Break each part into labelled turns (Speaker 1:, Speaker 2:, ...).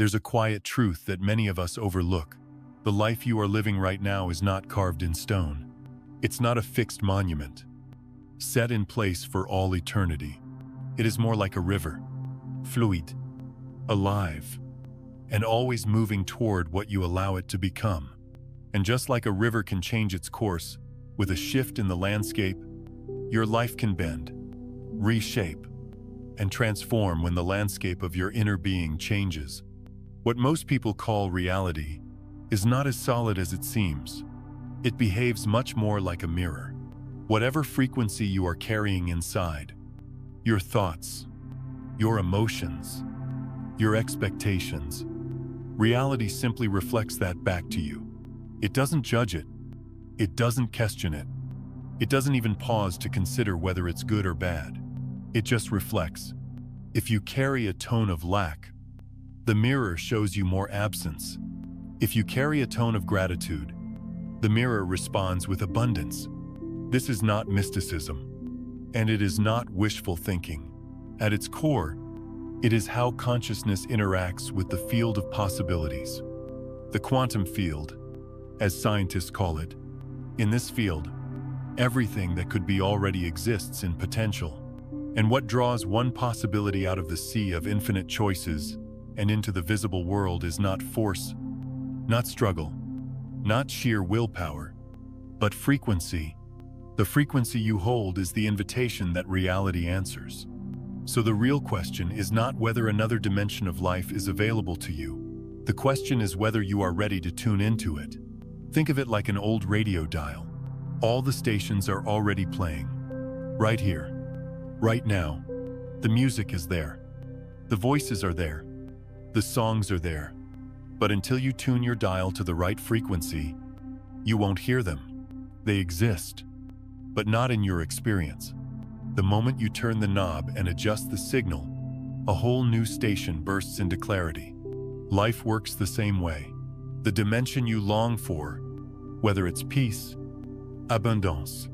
Speaker 1: There's a quiet truth that many of us overlook. The life you are living right now is not carved in stone. It's not a fixed monument, set in place for all eternity. It is more like a river, fluid, alive, and always moving toward what you allow it to become. And just like a river can change its course with a shift in the landscape, your life can bend, reshape, and transform when the landscape of your inner being changes. What most people call reality is not as solid as it seems. It behaves much more like a mirror. Whatever frequency you are carrying inside, your thoughts, your emotions, your expectations, reality simply reflects that back to you. It doesn't judge it. It doesn't question it. It doesn't even pause to consider whether it's good or bad. It just reflects. If you carry a tone of lack, the mirror shows you more absence. If you carry a tone of gratitude, the mirror responds with abundance. This is not mysticism, and it is not wishful thinking. At its core, it is how consciousness interacts with the field of possibilities. The quantum field, as scientists call it. In this field, everything that could be already exists in potential. And what draws one possibility out of the sea of infinite choices and into the visible world is not force, not struggle, not sheer willpower, but frequency. The frequency you hold is the invitation that reality answers. So the real question is not whether another dimension of life is available to you. The question is whether you are ready to tune into it. Think of it like an old radio dial. All the stations are already playing. Right here, right now. The music is there. The voices are there. The songs are there. But until you tune your dial to the right frequency, you won't hear them. They exist, but not in your experience. The moment you turn the knob and adjust the signal, a whole new station bursts into clarity. Life works the same way. The dimension you long for, whether it's peace, abundance,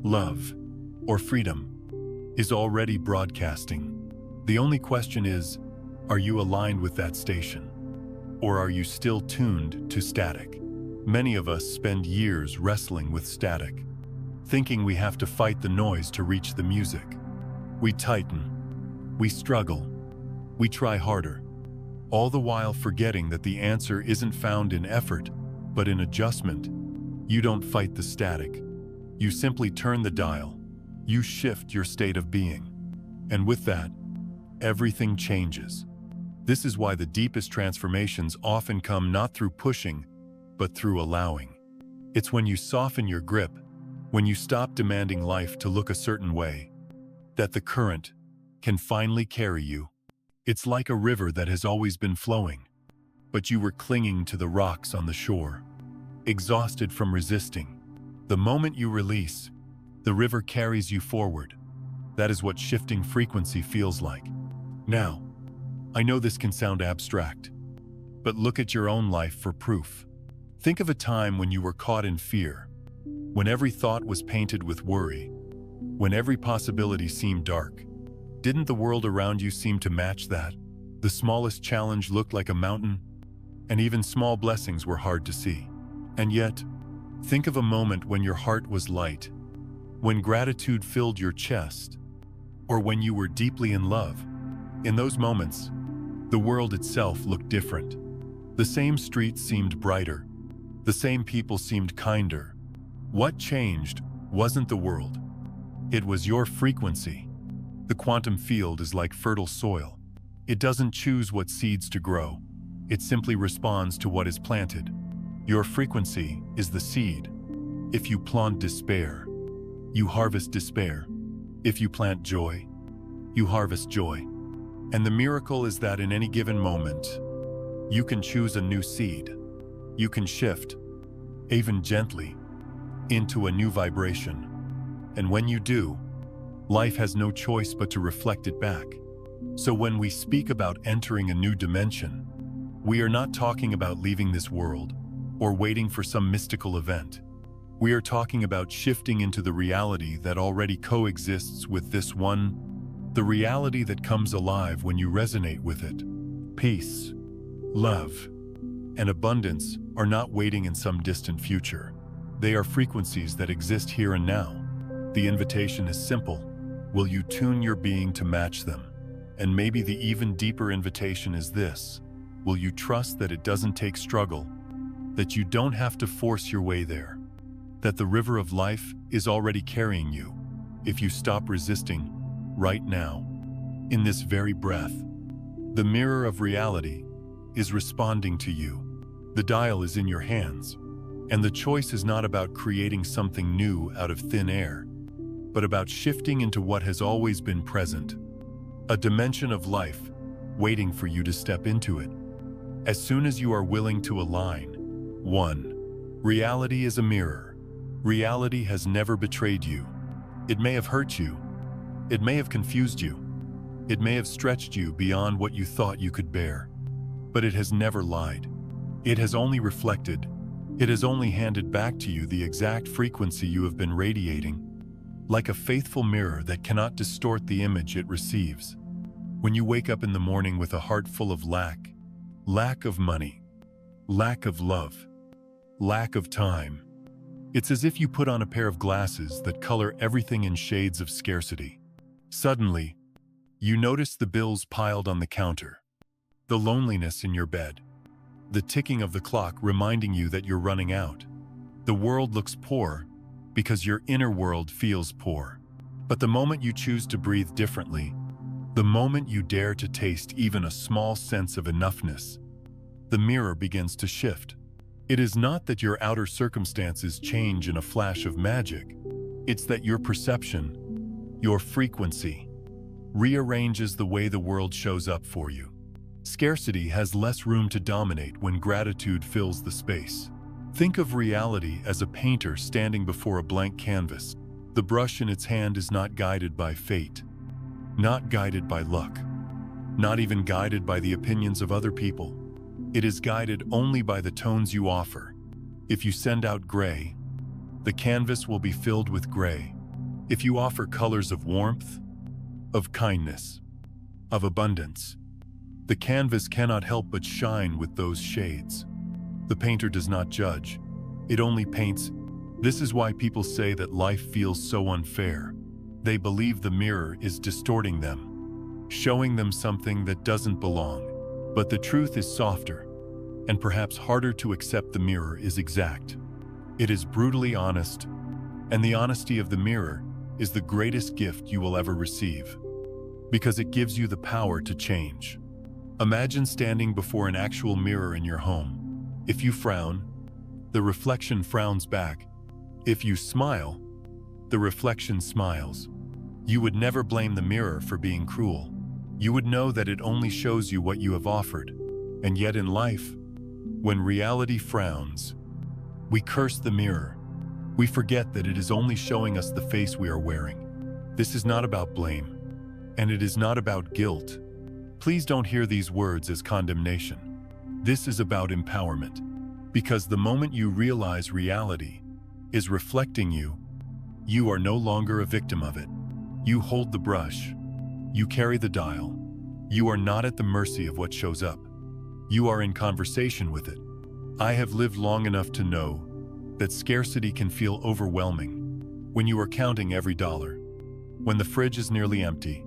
Speaker 1: love, or freedom, is already broadcasting. The only question is, are you aligned with that station? Or are you still tuned to static? Many of us spend years wrestling with static, thinking we have to fight the noise to reach the music. We tighten, we struggle, we try harder, all the while forgetting that the answer isn't found in effort, but in adjustment. You don't fight the static. You simply turn the dial. You shift your state of being. And with that, everything changes. This is why the deepest transformations often come not through pushing, but through allowing. It's when you soften your grip, when you stop demanding life to look a certain way, that the current can finally carry you. It's like a river that has always been flowing, but you were clinging to the rocks on the shore, exhausted from resisting. The moment you release, the river carries you forward. That is what shifting frequency feels like. Now, I know this can sound abstract, but look at your own life for proof. Think of a time when you were caught in fear, when every thought was painted with worry, when every possibility seemed dark. Didn't the world around you seem to match that? The smallest challenge looked like a mountain, and even small blessings were hard to see. And yet, think of a moment when your heart was light, when gratitude filled your chest, or when you were deeply in love. In those moments, the world itself looked different. The same streets seemed brighter. The same people seemed kinder. What changed wasn't the world. It was your frequency. The quantum field is like fertile soil. It doesn't choose what seeds to grow. It simply responds to what is planted. Your frequency is the seed. If you plant despair, you harvest despair. If you plant joy, you harvest joy. And the miracle is that in any given moment, you can choose a new seed. You can shift, even gently, into a new vibration. And when you do, life has no choice but to reflect it back. So when we speak about entering a new dimension, we are not talking about leaving this world or waiting for some mystical event. We are talking about shifting into the reality that already coexists with this one, the reality that comes alive when you resonate with it. Peace, Love and abundance are not waiting in some distant future. They are frequencies that exist here and now. The invitation is simple. Will you tune your being to match them? And maybe the even deeper invitation is this. Will you trust that it doesn't take struggle, that you don't have to force your way there, that the river of life is already carrying you if you stop resisting right now, in this very breath? The mirror of reality is responding to you. The dial is in your hands, and the choice is not about creating something new out of thin air, but about shifting into what has always been present, a dimension of life waiting for you to step into it. As soon as you are willing to align. 1. Reality is a mirror. Reality has never betrayed you. It may have hurt you. It may have confused you. It may have stretched you beyond what you thought you could bear. But it has never lied. It has only reflected. It has only handed back to you the exact frequency you have been radiating, like a faithful mirror that cannot distort the image it receives. When you wake up in the morning with a heart full of lack of money, lack of love, lack of time, it's as if you put on a pair of glasses that color everything in shades of scarcity. Suddenly, you notice the bills piled on the counter, the loneliness in your bed, the ticking of the clock reminding you that you're running out. The world looks poor because your inner world feels poor. But the moment you choose to breathe differently, the moment you dare to taste even a small sense of enoughness, the mirror begins to shift. It is not that your outer circumstances change in a flash of magic. It's that your perception, your frequency, rearranges the way the world shows up for you. Scarcity has less room to dominate when gratitude fills the space. Think of reality as a painter standing before a blank canvas. The brush in its hand is not guided by fate, not guided by luck, not even guided by the opinions of other people. It is guided only by the tones you offer. If you send out gray, the canvas will be filled with gray. If you offer colors of warmth, of kindness, of abundance, the canvas cannot help but shine with those shades. The painter does not judge, it only paints. This is why people say that life feels so unfair. They believe the mirror is distorting them, showing them something that doesn't belong. But the truth is softer, and perhaps harder to accept. The mirror is exact. It is brutally honest, and the honesty of the mirror is the greatest gift you will ever receive, because it gives you the power to change. Imagine standing before an actual mirror in your home. If you frown, the reflection frowns back. If you smile, the reflection smiles. You would never blame the mirror for being cruel. You would know that it only shows you what you have offered. And yet in life, when reality frowns, we curse the mirror. We forget that it is only showing us the face we are wearing. This is not about blame, and it is not about guilt. Please don't hear these words as condemnation. This is about empowerment. Because the moment you realize reality is reflecting you, you are no longer a victim of it. You hold the brush. You carry the dial. You are not at the mercy of what shows up. You are in conversation with it. I have lived long enough to know that scarcity can feel overwhelming when you are counting every dollar, when the fridge is nearly empty,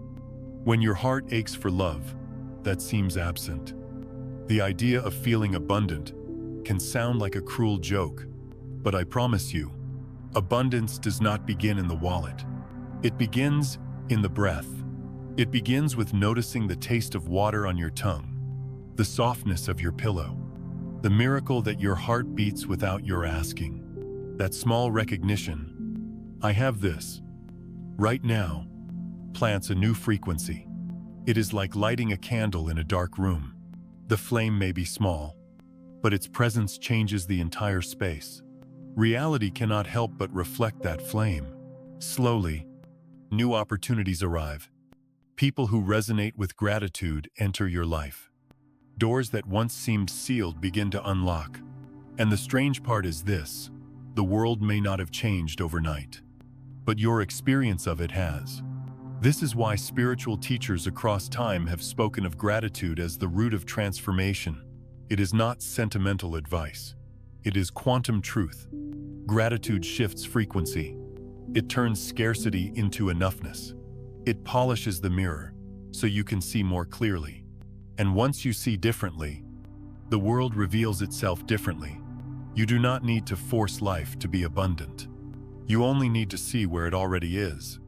Speaker 1: when your heart aches for love that seems absent. The idea of feeling abundant can sound like a cruel joke, but I promise you, abundance does not begin in the wallet. It begins in the breath. It begins with noticing the taste of water on your tongue, the softness of your pillow, the miracle that your heart beats without your asking. That small recognition, I have this, right now, plants a new frequency. It is like lighting a candle in a dark room. The flame may be small, but its presence changes the entire space. Reality cannot help but reflect that flame. Slowly, new opportunities arrive. People who resonate with gratitude enter your life. Doors that once seemed sealed begin to unlock. And the strange part is this: the world may not have changed overnight, but your experience of it has. This is why spiritual teachers across time have spoken of gratitude as the root of transformation. It is not sentimental advice. It is quantum truth. Gratitude shifts frequency. It turns scarcity into enoughness. It polishes the mirror so you can see more clearly. And once you see differently, the world reveals itself differently. You do not need to force life to be abundant. You only need to see where it already is.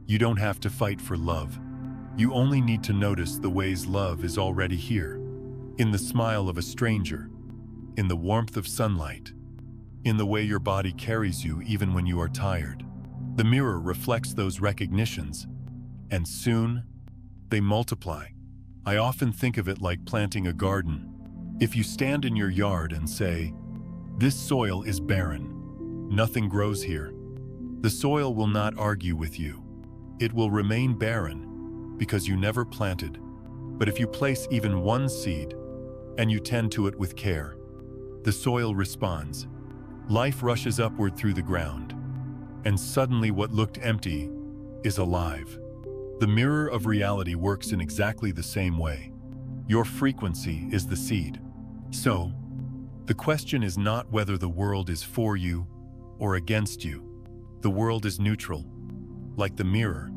Speaker 1: You don't have to fight for love. You only need to notice the ways love is already here. In the smile of a stranger, in the warmth of sunlight, in the way your body carries you even when you are tired. The mirror reflects those recognitions, and soon, they multiply. I often think of it like planting a garden. If you stand in your yard and say, "This soil is barren. Nothing grows here," the soil will not argue with you. It will remain barren because you never planted. But if you place even one seed, and you tend to it with care, the soil responds. Life rushes upward through the ground, and suddenly what looked empty is alive. The mirror of reality works in exactly the same way. Your frequency is the seed. So, the question is not whether the world is for you or against you. The world is neutral, like the mirror.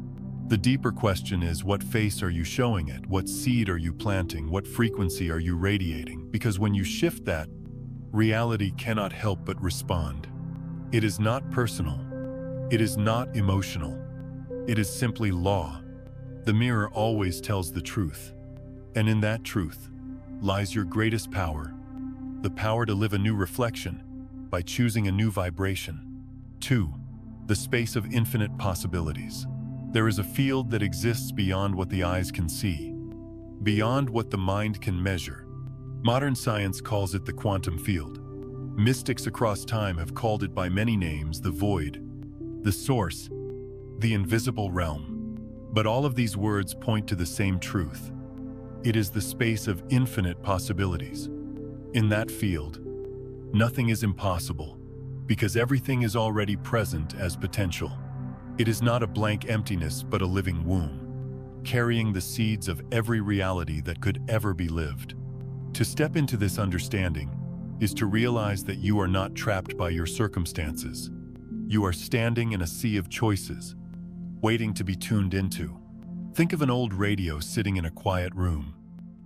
Speaker 1: The deeper question is, what face are you showing it? What seed are you planting? What frequency are you radiating? Because when you shift that, reality cannot help but respond. It is not personal. It is not emotional. It is simply law. The mirror always tells the truth. And in that truth lies your greatest power. The power to live a new reflection by choosing a new vibration. 2. The space of infinite possibilities. There is a field that exists beyond what the eyes can see, beyond what the mind can measure. Modern science calls it the quantum field. Mystics across time have called it by many names: the void, the source, the invisible realm. But all of these words point to the same truth. It is the space of infinite possibilities. In that field, nothing is impossible, because everything is already present as potential. It is not a blank emptiness, but a living womb, carrying the seeds of every reality that could ever be lived. To step into this understanding is to realize that you are not trapped by your circumstances. You are standing in a sea of choices, waiting to be tuned into. Think of an old radio sitting in a quiet room.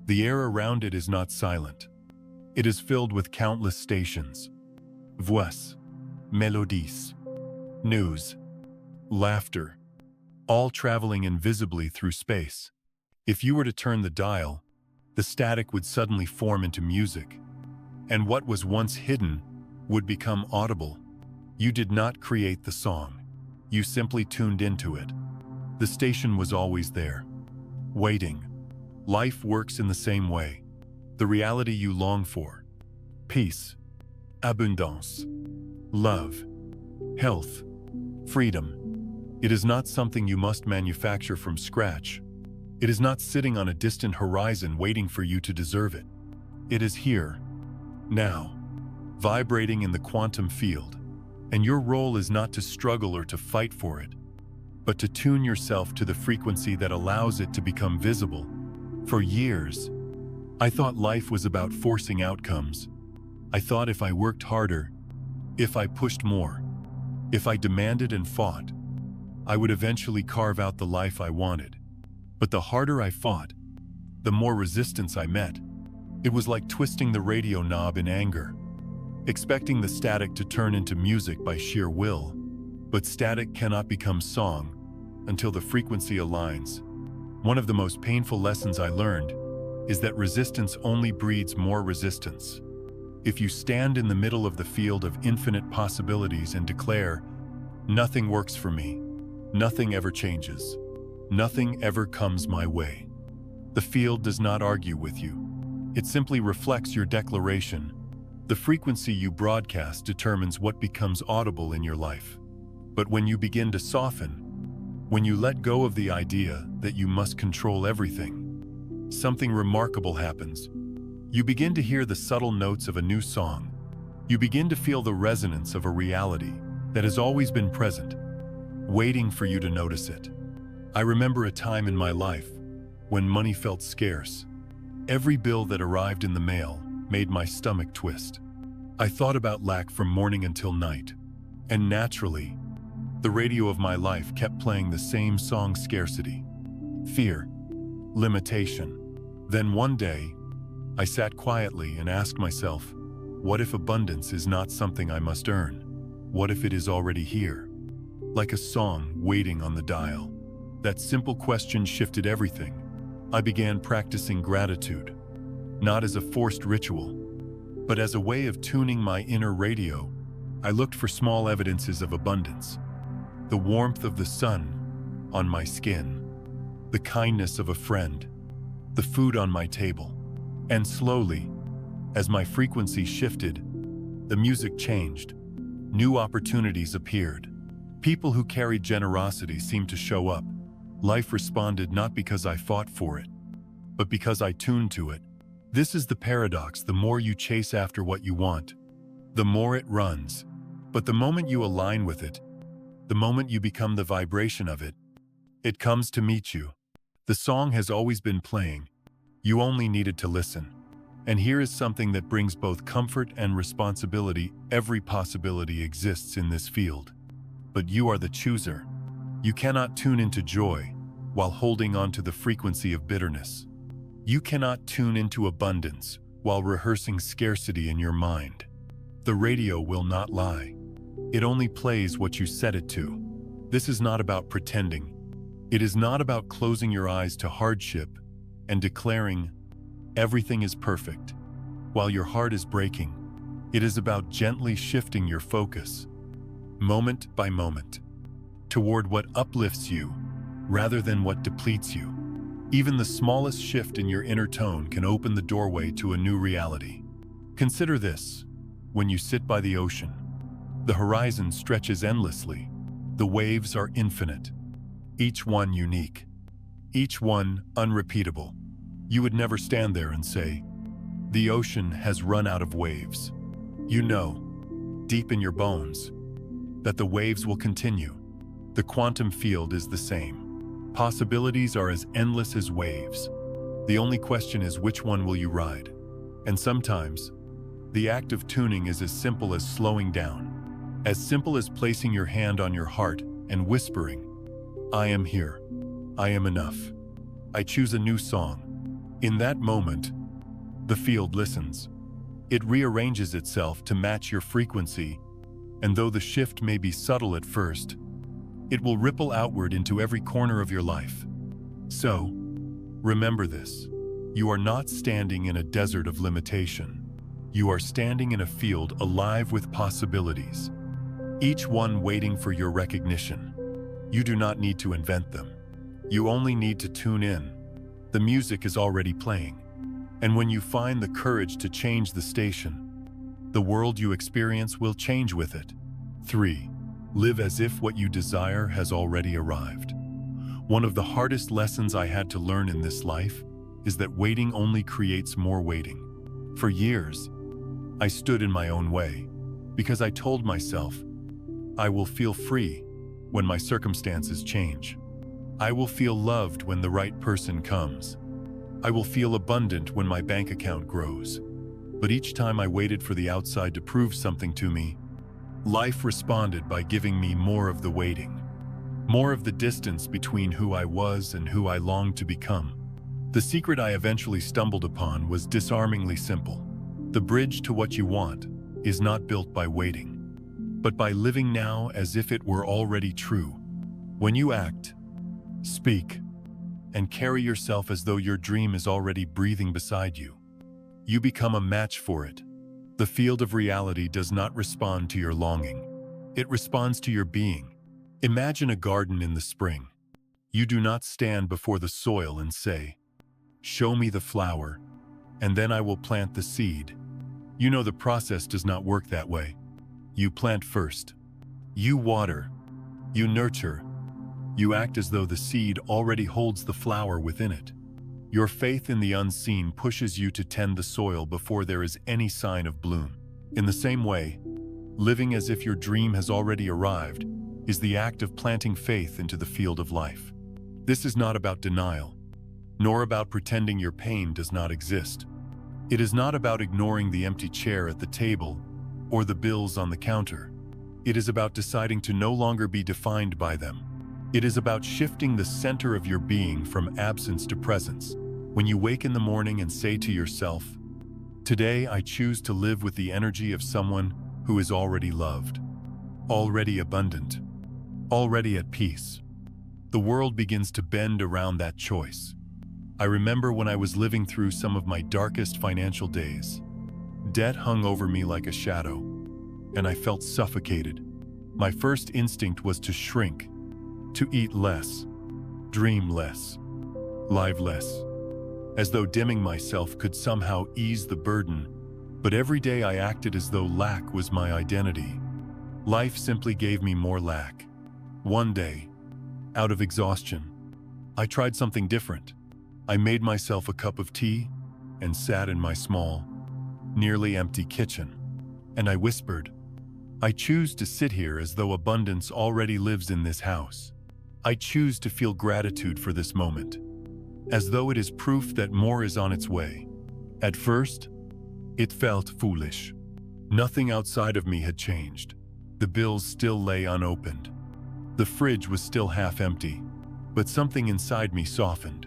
Speaker 1: The air around it is not silent. It is filled with countless stations, voix, mélodies, news, laughter, all traveling invisibly through space. If you were to turn the dial, the static would suddenly form into music, and what was once hidden would become audible. You did not create the song. You simply tuned into it. The station was always there, waiting. Life works in the same way. The reality you long for, peace, abundance, love, health, freedom. It is not something you must manufacture from scratch. It is not sitting on a distant horizon waiting for you to deserve it. It is here, now, vibrating in the quantum field. And your role is not to struggle or to fight for it, but to tune yourself to the frequency that allows it to become visible. For years, I thought life was about forcing outcomes. I thought if I worked harder, if I pushed more, if I demanded and fought, I would eventually carve out the life I wanted. But the harder I fought, the more resistance I met. It was like twisting the radio knob in anger, expecting the static to turn into music by sheer will. But static cannot become song until the frequency aligns. One of the most painful lessons I learned is that resistance only breeds more resistance. If you stand in the middle of the field of infinite possibilities and declare, "Nothing works for me, nothing ever changes, nothing ever comes my way," the field does not argue with you. It simply reflects your declaration. The frequency you broadcast determines what becomes audible in your life. But when you begin to soften, when you let go of the idea that you must control everything, something remarkable happens. You begin to hear the subtle notes of a new song. You begin to feel the resonance of a reality that has always been present, waiting for you to notice it. I remember a time in my life when money felt scarce. Every bill that arrived in the mail made my stomach twist. I thought about lack from morning until night, and naturally, the radio of my life kept playing the same song: scarcity, fear, limitation. Then one day, I sat quietly and asked myself, what if abundance is not something I must earn? What if it is already here, like a song waiting on the dial? That simple question shifted everything. I began practicing gratitude, not as a forced ritual, but as a way of tuning my inner radio. I looked for small evidences of abundance: the warmth of the sun on my skin, the kindness of a friend, the food on my table. And slowly, as my frequency shifted, the music changed. New opportunities appeared. People who carried generosity seemed to show up. Life responded not because I fought for it, but because I tuned to it. This is the paradox: the more you chase after what you want, the more it runs. But the moment you align with it, the moment you become the vibration of it, it comes to meet you. The song has always been playing. You only needed to listen. And here is something that brings both comfort and responsibility. Every possibility exists in this field, but you are the chooser. You cannot tune into joy while holding on to the frequency of bitterness. You cannot tune into abundance while rehearsing scarcity in your mind. The radio will not lie. It only plays what you set it to. This is not about pretending. It is not about closing your eyes to hardship and declaring everything is perfect while your heart is breaking. It is about gently shifting your focus, moment by moment, toward what uplifts you rather than what depletes you. Even the smallest shift in your inner tone can open the doorway to a new reality. Consider this: when you sit by the ocean, the horizon stretches endlessly. The waves are infinite, each one unique, each one unrepeatable. You would never stand there and say, the ocean has run out of waves. You know, deep in your bones, that the waves will continue. The quantum field is the same. Possibilities are as endless as waves. The only question is, which one will you ride? And sometimes, the act of tuning is as simple as slowing down, as simple as placing your hand on your heart and whispering, I am here. I am enough. I choose a new song. In that moment, the field listens. It rearranges itself to match your frequency, and though the shift may be subtle at first, it will ripple outward into every corner of your life. So, remember this: you are not standing in a desert of limitation. You are standing in a field alive with possibilities, each one waiting for your recognition. You do not need to invent them. You only need to tune in. The music is already playing. And when you find the courage to change the station, the world you experience will change with it. 3. Live as if what you desire has already arrived. One of the hardest lessons I had to learn in this life is that waiting only creates more waiting. For years, I stood in my own way because I told myself, I will feel free when my circumstances change. I will feel loved when the right person comes. I will feel abundant when my bank account grows. But each time I waited for the outside to prove something to me, life responded by giving me more of the waiting, more of the distance between who I was and who I longed to become. The secret I eventually stumbled upon was disarmingly simple. The bridge to what you want is not built by waiting, but by living now as if it were already true. When you act, speak, and carry yourself as though your dream is already breathing beside you, you become a match for it. The field of reality does not respond to your longing. It responds to your being. Imagine a garden in the spring. You do not stand before the soil and say, show me the flower, and then I will plant the seed. You know the process does not work that way. You plant first. You water. You nurture. You act as though the seed already holds the flower within it. Your faith in the unseen pushes you to tend the soil before there is any sign of bloom. In the same way, living as if your dream has already arrived is the act of planting faith into the field of life. This is not about denial, nor about pretending your pain does not exist. It is not about ignoring the empty chair at the table or the bills on the counter. It is about deciding to no longer be defined by them. It is about shifting the center of your being from absence to presence. When you wake in the morning and say to yourself, "Today I choose to live with the energy of someone who is already loved, already abundant, already at peace," the world begins to bend around that choice. I remember when I was living through some of my darkest financial days. Debt hung over me like a shadow, and I felt suffocated. My first instinct was to shrink, to eat less, dream less, live less, as though dimming myself could somehow ease the burden. But every day I acted as though lack was my identity. Life simply gave me more lack. One day, out of exhaustion, I tried something different. I made myself a cup of tea and sat in my small, nearly empty kitchen, and I whispered, "I choose to sit here as though abundance already lives in this house. I choose to feel gratitude for this moment, as though it is proof that more is on its way." At first, it felt foolish. Nothing outside of me had changed. The bills still lay unopened. The fridge was still half empty, but something inside me softened.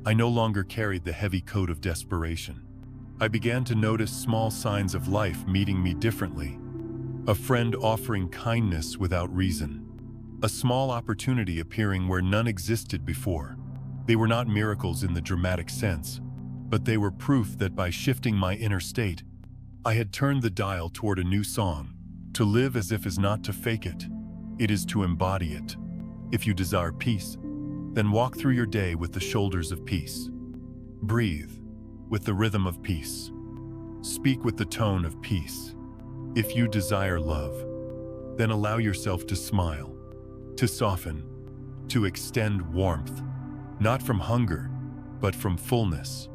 Speaker 1: I no longer carried the heavy coat of desperation. I began to notice small signs of life meeting me differently. A friend offering kindness without reason. A small opportunity appearing where none existed before. They were not miracles in the dramatic sense, but they were proof that by shifting my inner state, I had turned the dial toward a new song. To live as if is not to fake it. It is to embody it. If you desire peace, then walk through your day with the shoulders of peace. Breathe with the rhythm of peace. Speak with the tone of peace. If you desire love, then allow yourself to smile, to soften, to extend warmth, not from hunger, but from fullness.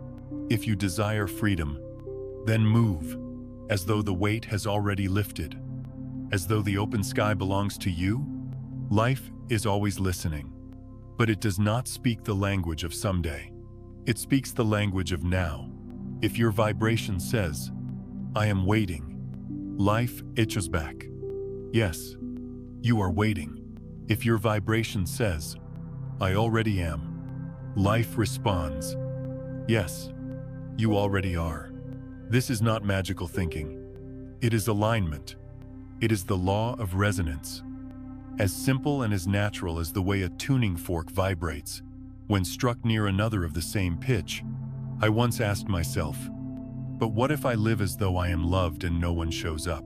Speaker 1: If you desire freedom, then move, as though the weight has already lifted, as though the open sky belongs to you. Life is always listening, but it does not speak the language of someday. It speaks the language of now. If your vibration says, "I am waiting," life itches back. Yes, you are waiting. If your vibration says, "I already am," life responds, "Yes, you already are." This is not magical thinking. It is alignment. It is the law of resonance. As simple and as natural as the way a tuning fork vibrates when struck near another of the same pitch. I once asked myself, but what if I live as though I am loved and no one shows up?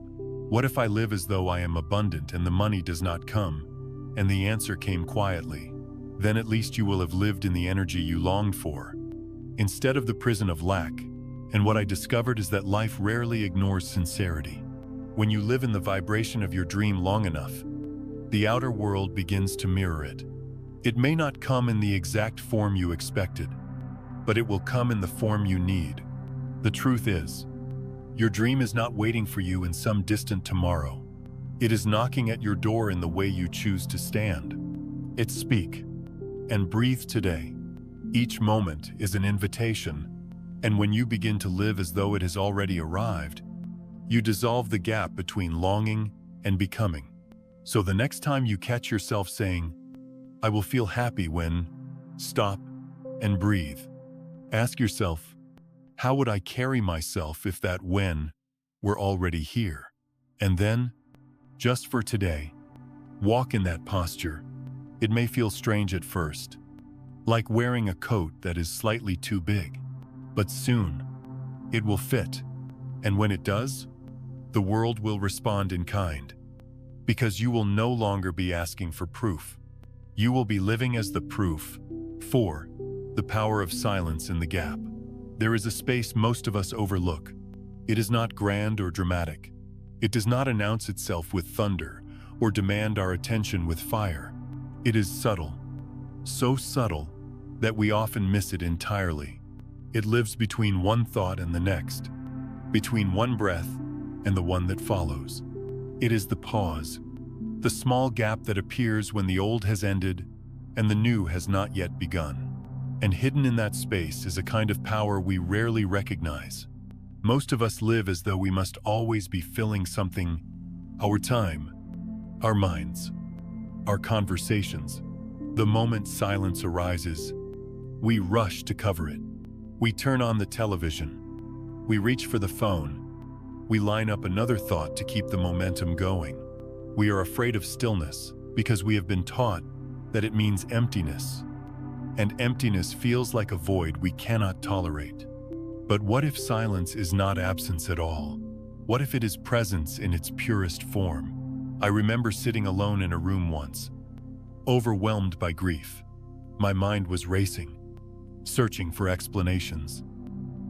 Speaker 1: What if I live as though I am abundant and the money does not come? And the answer came quietly. Then at least you will have lived in the energy you longed for, instead of the prison of lack. And what I discovered is that life rarely ignores sincerity. When you live in the vibration of your dream long enough, the outer world begins to mirror it. It may not come in the exact form you expected, but it will come in the form you need. The truth is, your dream is not waiting for you in some distant tomorrow. It is knocking at your door in the way you choose to stand. It's speak and breathe today. Each moment is an invitation, and when you begin to live as though it has already arrived, you dissolve the gap between longing and becoming. So the next time you catch yourself saying, "I will feel happy when," stop and breathe. Ask yourself, how would I carry myself if that "when" were already here? And then, just for today, walk in that posture. It may feel strange at first, like wearing a coat that is slightly too big, but soon it will fit. And when it does, the world will respond in kind, because you will no longer be asking for proof. You will be living as the proof. 4. The power of silence in the gap. There is a space most of us overlook. It is not grand or dramatic. It does not announce itself with thunder or demand our attention with fire. It is subtle, so subtle that we often miss it entirely. It lives between one thought and the next, between one breath and the one that follows. It is the pause, the small gap that appears when the old has ended and the new has not yet begun. And hidden in that space is a kind of power we rarely recognize. Most of us live as though we must always be filling something: our time, our minds, our conversations. The moment silence arises, we rush to cover it. We turn on the television. We reach for the phone. We line up another thought to keep the momentum going. We are afraid of stillness because we have been taught that it means emptiness. And emptiness feels like a void we cannot tolerate. But what if silence is not absence at all? What if it is presence in its purest form? I remember sitting alone in a room once, overwhelmed by grief. My mind was racing, searching for explanations,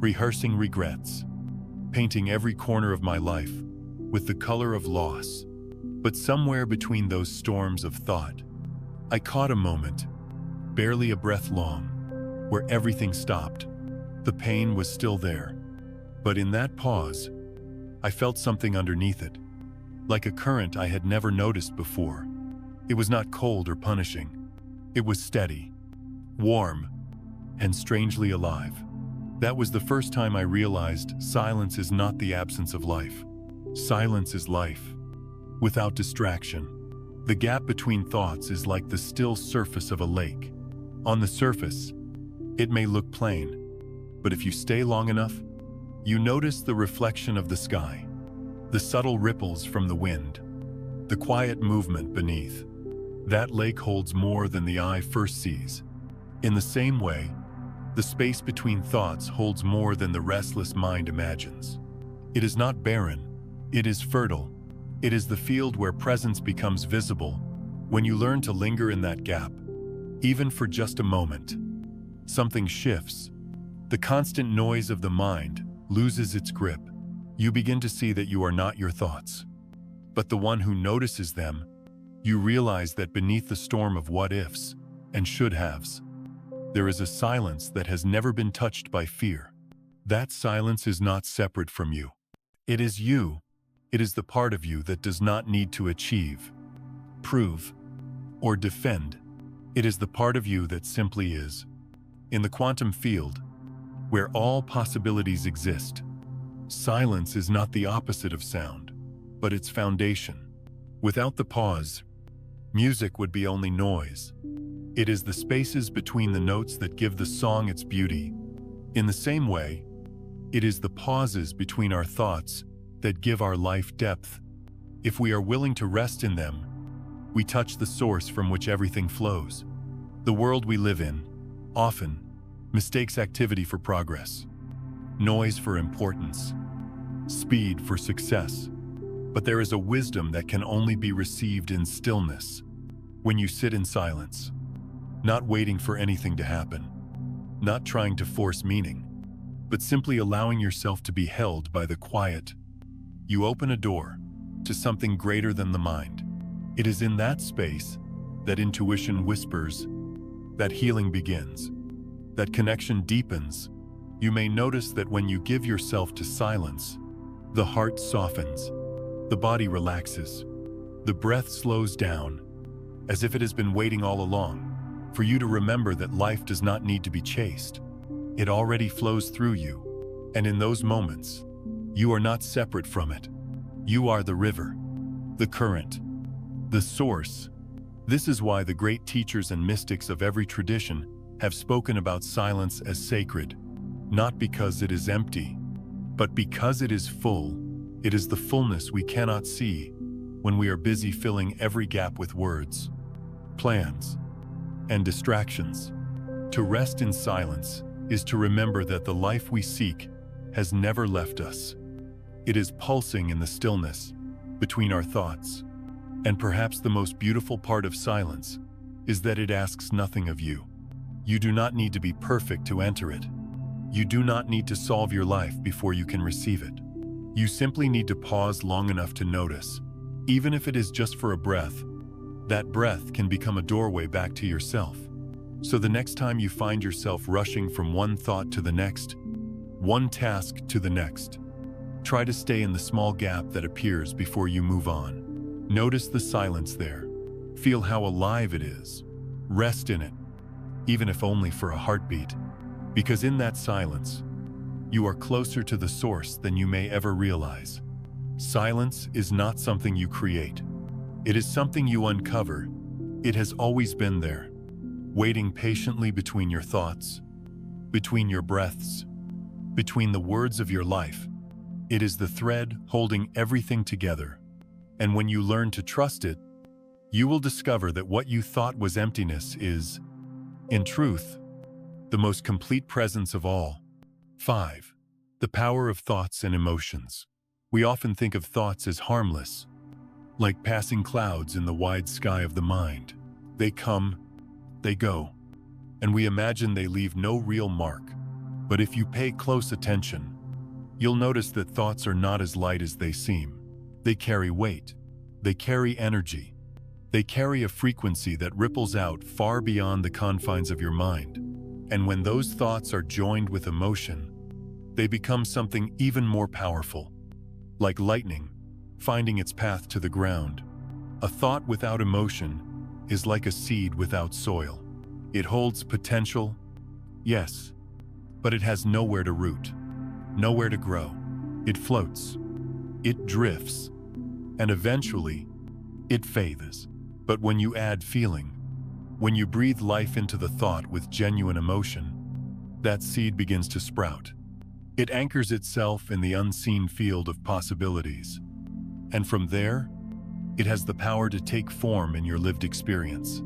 Speaker 1: rehearsing regrets, painting every corner of my life with the color of loss. But somewhere between those storms of thought, I caught a moment, barely a breath long, where everything stopped. The pain was still there, but in that pause, I felt something underneath it, like a current I had never noticed before. It was not cold or punishing. It was steady, warm, and strangely alive. That was the first time I realized silence is not the absence of life. Silence is life, without distraction. The gap between thoughts is like the still surface of a lake. On the surface, it may look plain, but if you stay long enough, you notice the reflection of the sky, the subtle ripples from the wind, the quiet movement beneath. That lake holds more than the eye first sees. In the same way, the space between thoughts holds more than the restless mind imagines. It is not barren, it is fertile. It is the field where presence becomes visible when you learn to linger in that gap, even for just a moment. Something shifts. The constant noise of the mind loses its grip. You begin to see that you are not your thoughts, but the one who notices them. You realize that beneath the storm of what-ifs and should-haves, there is a silence that has never been touched by fear. That silence is not separate from you. It is you. It is the part of you that does not need to achieve, prove, or defend. It is the part of you that simply is. In the quantum field, where all possibilities exist, silence is not the opposite of sound, but its foundation. Without the pause, music would be only noise. It is the spaces between the notes that give the song its beauty. In the same way, it is the pauses between our thoughts that give our life depth. If we are willing to rest in them, we touch the source from which everything flows. The world we live in often mistakes activity for progress, noise for importance, speed for success. But there is a wisdom that can only be received in stillness. When you sit in silence, not waiting for anything to happen, not trying to force meaning, but simply allowing yourself to be held by the quiet, you open a door to something greater than the mind. It is in that space that intuition whispers, that healing begins, that connection deepens. You may notice that when you give yourself to silence, the heart softens, the body relaxes, the breath slows down, as if it has been waiting all along for you to remember that life does not need to be chased. It already flows through you, and in those moments, you are not separate from it. You are the river, the current, the source. This is why the great teachers and mystics of every tradition have spoken about silence as sacred, not because it is empty, but because it is full. It is the fullness we cannot see when we are busy filling every gap with words, plans, and distractions. To rest in silence is to remember that the life we seek has never left us. It is pulsing in the stillness between our thoughts. And perhaps the most beautiful part of silence is that it asks nothing of you. You do not need to be perfect to enter it. You do not need to solve your life before you can receive it. You simply need to pause long enough to notice. Even if it is just for a breath, that breath can become a doorway back to yourself. So the next time you find yourself rushing from one thought to the next, one task to the next, try to stay in the small gap that appears before you move on. Notice the silence there. Feel how alive it is. Rest in it, even if only for a heartbeat. Because in that silence, You are closer to the source than you may ever realize. Silence is not something you create. It is something you uncover. It has always been there, waiting patiently between your thoughts, between your breaths, between the words of your life. It is the thread holding everything together. And when you learn to trust it, you will discover that what you thought was emptiness is, in truth, the most complete presence of all. 5. The power of thoughts and emotions. We often think of thoughts as harmless, like passing clouds in the wide sky of the mind. They come, they go, and we imagine they leave no real mark. But if you pay close attention, you'll notice that thoughts are not as light as they seem. They carry weight, they carry energy, they carry a frequency that ripples out far beyond the confines of your mind. And when those thoughts are joined with emotion, they become something even more powerful, like lightning finding its path to the ground. A thought without emotion is like a seed without soil. It holds potential, yes, but it has nowhere to root, nowhere to grow. It floats, it drifts, and eventually, it fades. But when you add feeling, when you breathe life into the thought with genuine emotion, that seed begins to sprout. It anchors itself in the unseen field of possibilities. And from there, it has the power to take form in your lived experience.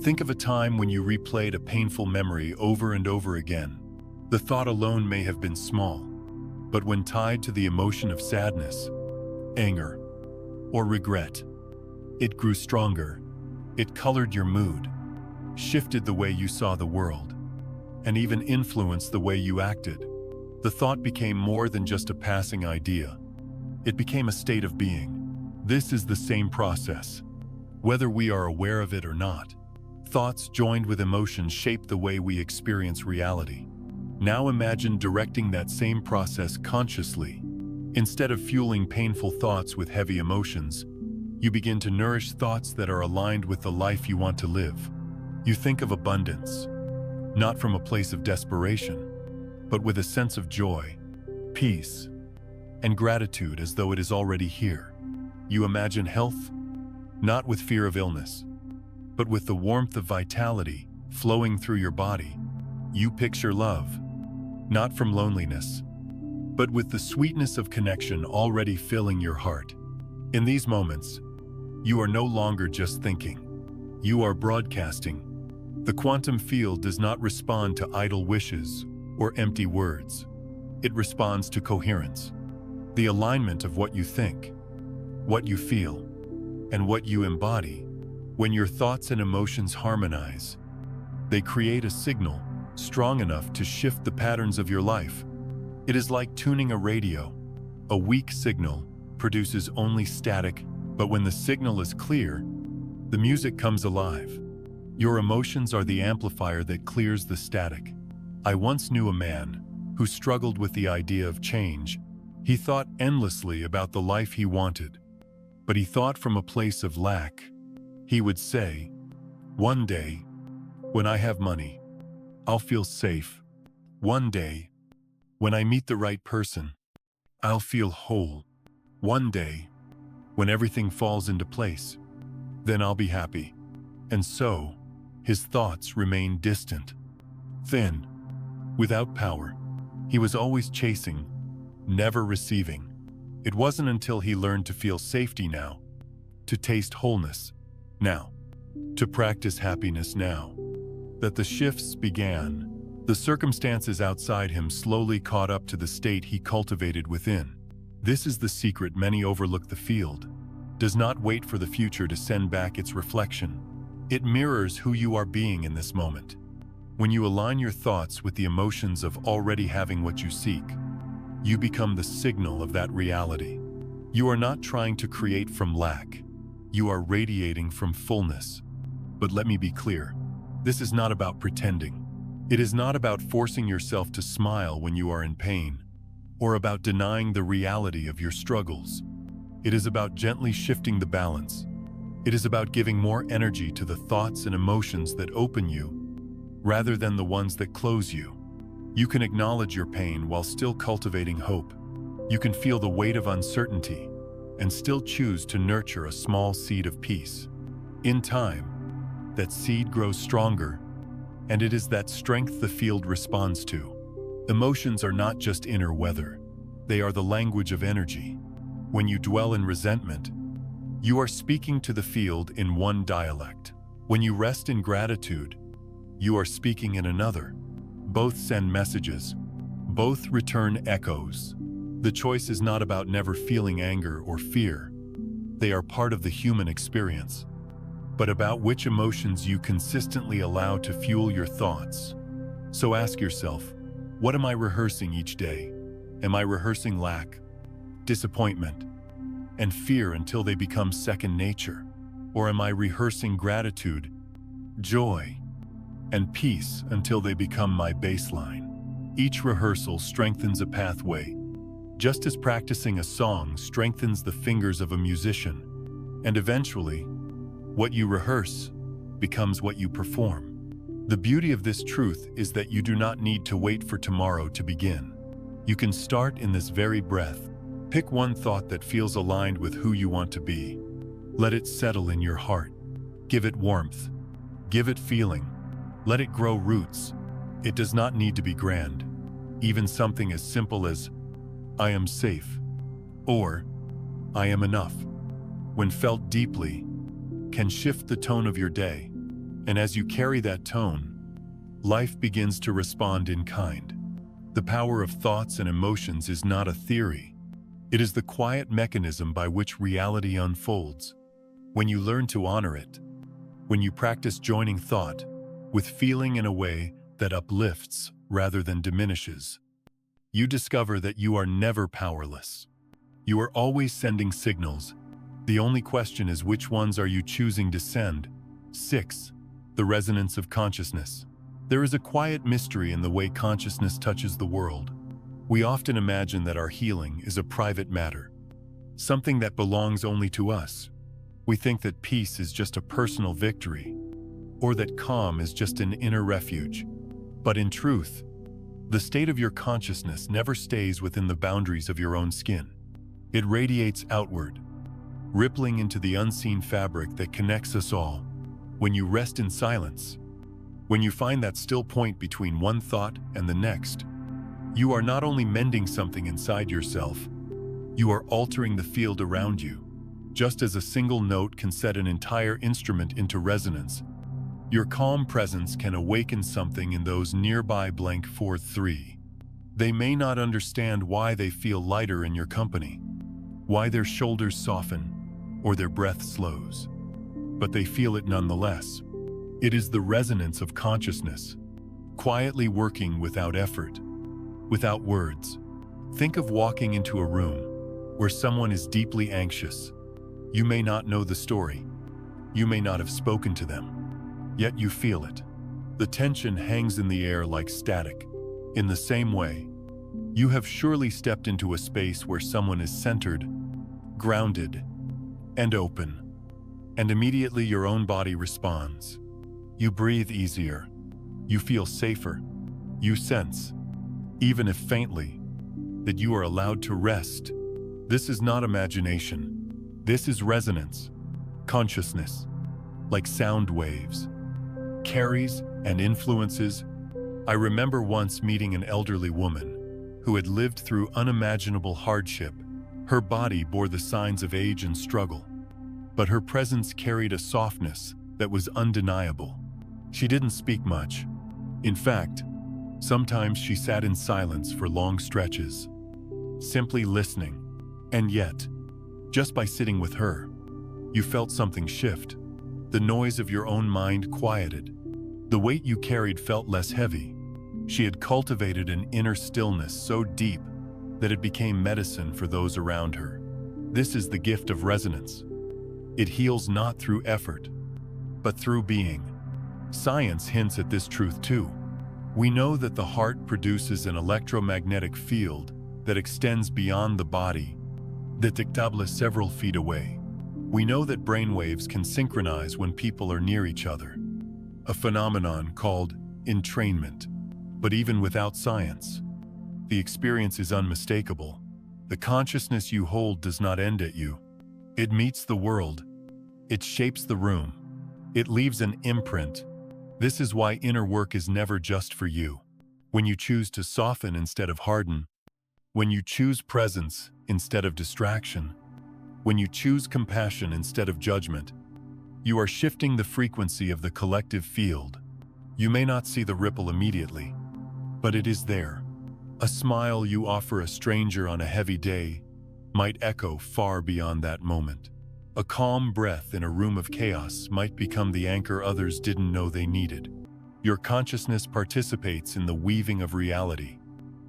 Speaker 1: Think of a time when you replayed a painful memory over and over again. The thought alone may have been small, but when tied to the emotion of sadness, anger, or regret, it grew stronger. It colored your mood, shifted the way you saw the world, and even influenced the way you acted. The thought became more than just a passing idea. It became a state of being. This is the same process. Whether we are aware of it or not, thoughts joined with emotions shape the way we experience reality. Now imagine directing that same process consciously. Instead of fueling painful thoughts with heavy emotions, you begin to nourish thoughts that are aligned with the life you want to live. You think of abundance, not from a place of desperation, but with a sense of joy, peace, and gratitude as though it is already here. You imagine health, not with fear of illness, but with the warmth of vitality flowing through your body. You picture love, not from loneliness, but with the sweetness of connection already filling your heart. In these moments, you are no longer just thinking. You are broadcasting. The quantum field does not respond to idle wishes or empty words. It responds to coherence, the alignment of what you think, what you feel, and what you embody. When your thoughts and emotions harmonize, they create a signal strong enough to shift the patterns of your life. It is like tuning a radio. A weak signal produces only static, but when the signal is clear, the music comes alive. Your emotions are the amplifier that clears the static. I once knew a man who struggled with the idea of change. He thought endlessly about the life he wanted, but he thought from a place of lack. He would say, "One day, when I have money, I'll feel safe. One day, when I meet the right person, I'll feel whole. One day, when everything falls into place, then I'll be happy." And so, his thoughts remained distant, thin, without power. He was always chasing, never receiving. It wasn't until he learned to feel safety now, to taste wholeness now, to practice happiness now, that the shifts began. The circumstances outside him slowly caught up to the state he cultivated within. This is the secret. Many overlook. The field does not wait for the future to send back its reflection. It mirrors who you are being in this moment. When you align your thoughts with the emotions of already having what you seek, you become the signal of that reality. You are not trying to create from lack. You are radiating from fullness. But let me be clear, this is not about pretending. It is not about forcing yourself to smile when you are in pain, or about denying the reality of your struggles. It is about gently shifting the balance. It is about giving more energy to the thoughts and emotions that open you, rather than the ones that close you. You can acknowledge your pain while still cultivating hope. You can feel the weight of uncertainty and still choose to nurture a small seed of peace. In time, that seed grows stronger, and it is that strength the field responds to. Emotions are not just inner weather. They are the language of energy. When you dwell in resentment, you are speaking to the field in one dialect. When you rest in gratitude, you are speaking in another. Both send messages. Both return echoes. The choice is not about never feeling anger or fear. They are part of the human experience, but about which emotions you consistently allow to fuel your thoughts. So ask yourself, what am I rehearsing each day? Am I rehearsing lack, disappointment, and fear until they become second nature? Or am I rehearsing gratitude, joy, and peace until they become my baseline? Each rehearsal strengthens a pathway, just as practicing a song strengthens the fingers of a musician. And eventually, what you rehearse becomes what you perform. The beauty of this truth is that you do not need to wait for tomorrow to begin. You can start in this very breath. Pick one thought that feels aligned with who you want to be. Let it settle in your heart. Give it warmth. Give it feeling. Let it grow roots. It does not need to be grand. Even something as simple as, I am safe, or I am enough, when felt deeply, can shift the tone of your day. And as you carry that tone, life begins to respond in kind. The power of thoughts and emotions is not a theory. It is the quiet mechanism by which reality unfolds. When you learn to honor it, when you practice joining thought with feeling in a way that uplifts rather than diminishes, you discover that you are never powerless. You are always sending signals. The only question is, which ones are you choosing to send? 6. The resonance of consciousness. There is a quiet mystery in the way consciousness touches the world. We often imagine that our healing is a private matter, something that belongs only to us. We think that peace is just a personal victory, or that calm is just an inner refuge. But in truth, the state of your consciousness never stays within the boundaries of your own skin. It radiates outward, rippling into the unseen fabric that connects us all. When you rest in silence, when you find that still point between one thought and the next, you are not only mending something inside yourself, you are altering the field around you. Just as a single note can set an entire instrument into resonance, your calm presence can awaken something in those nearby. 4-3. They may not understand why they feel lighter in your company, why their shoulders soften, or their breath slows, but they feel it nonetheless. It is the resonance of consciousness, quietly working without effort, without words. Think of walking into a room where someone is deeply anxious. You may not know the story. You may not have spoken to them. Yet you feel it. The tension hangs in the air like static. In the same way, you have surely stepped into a space where someone is centered, grounded, and open. And immediately your own body responds. You breathe easier. You feel safer. You sense, even if faintly, that you are allowed to rest. This is not imagination. This is resonance. Consciousness, like sound waves, carries and influences. I remember once meeting an elderly woman who had lived through unimaginable hardship. Her body bore the signs of age and struggle, but her presence carried a softness that was undeniable. She didn't speak much. In fact, sometimes she sat in silence for long stretches, simply listening. And yet, just by sitting with her, you felt something shift. The noise of your own mind quieted. The weight you carried felt less heavy. She had cultivated an inner stillness so deep that it became medicine for those around her. This is the gift of resonance. It heals not through effort, but through being. Science hints at this truth too. We know that the heart produces an electromagnetic field that extends beyond the body, detectable several feet away. We know that brainwaves can synchronize when people are near each other, a phenomenon called entrainment. But even without science, the experience is unmistakable. The consciousness you hold does not end at you. It meets the world. It shapes the room. It leaves an imprint. This is why inner work is never just for you. When you choose to soften instead of harden, when you choose presence instead of distraction, when you choose compassion instead of judgment, you are shifting the frequency of the collective field. You may not see the ripple immediately, but it is there. A smile you offer a stranger on a heavy day might echo far beyond that moment. A calm breath in a room of chaos might become the anchor others didn't know they needed. Your consciousness participates in the weaving of reality,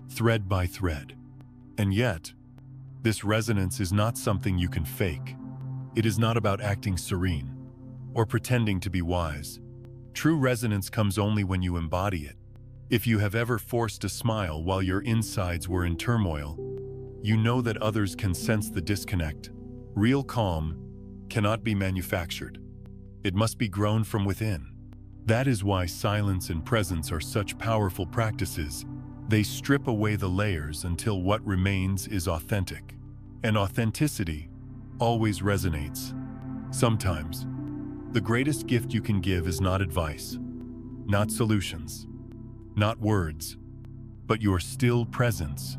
Speaker 1: thread by thread. And yet, this resonance is not something you can fake. It is not about acting serene or pretending to be wise. True resonance comes only when you embody it. If you have ever forced a smile while your insides were in turmoil, you know that others can sense the disconnect. Real calm cannot be manufactured. It must be grown from within. That is why silence and presence are such powerful practices. They strip away the layers until what remains is authentic. And authenticity always resonates. Sometimes, the greatest gift you can give is not advice, not solutions, not words, but your still presence.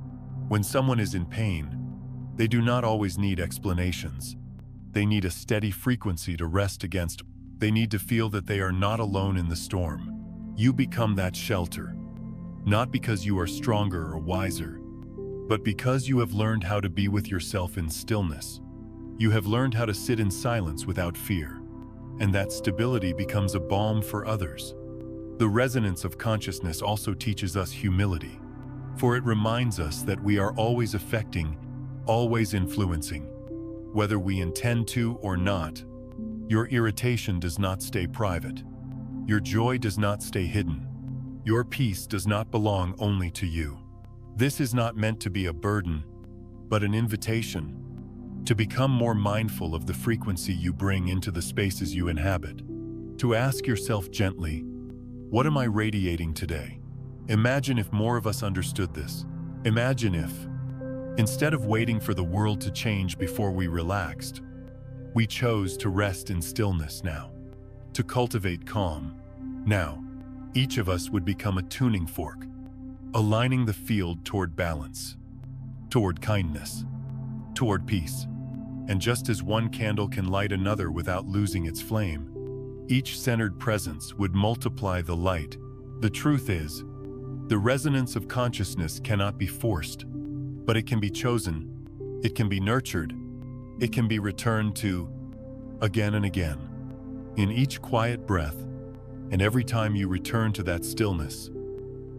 Speaker 1: When someone is in pain, they do not always need explanations. They need a steady frequency to rest against. They need to feel that they are not alone in the storm. You become that shelter, not because you are stronger or wiser, but because you have learned how to be with yourself in stillness. You have learned how to sit in silence without fear, and that stability becomes a balm for others. The resonance of consciousness also teaches us humility, for it reminds us that we are always affecting, always influencing, whether we intend to or not. Your irritation does not stay private. Your joy does not stay hidden. Your peace does not belong only to you. This is not meant to be a burden, but an invitation to become more mindful of the frequency you bring into the spaces you inhabit. To ask yourself gently, what am I radiating today? Imagine if more of us understood this. Imagine if, instead of waiting for the world to change before we relaxed, we chose to rest in stillness now, to cultivate calm. Now, each of us would become a tuning fork, aligning the field toward balance, toward kindness, toward peace. And just as one candle can light another without losing its flame, each centered presence would multiply the light. The truth is, the resonance of consciousness cannot be forced, but it can be chosen, it can be nurtured, it can be returned to again and again. In each quiet breath, and every time you return to that stillness,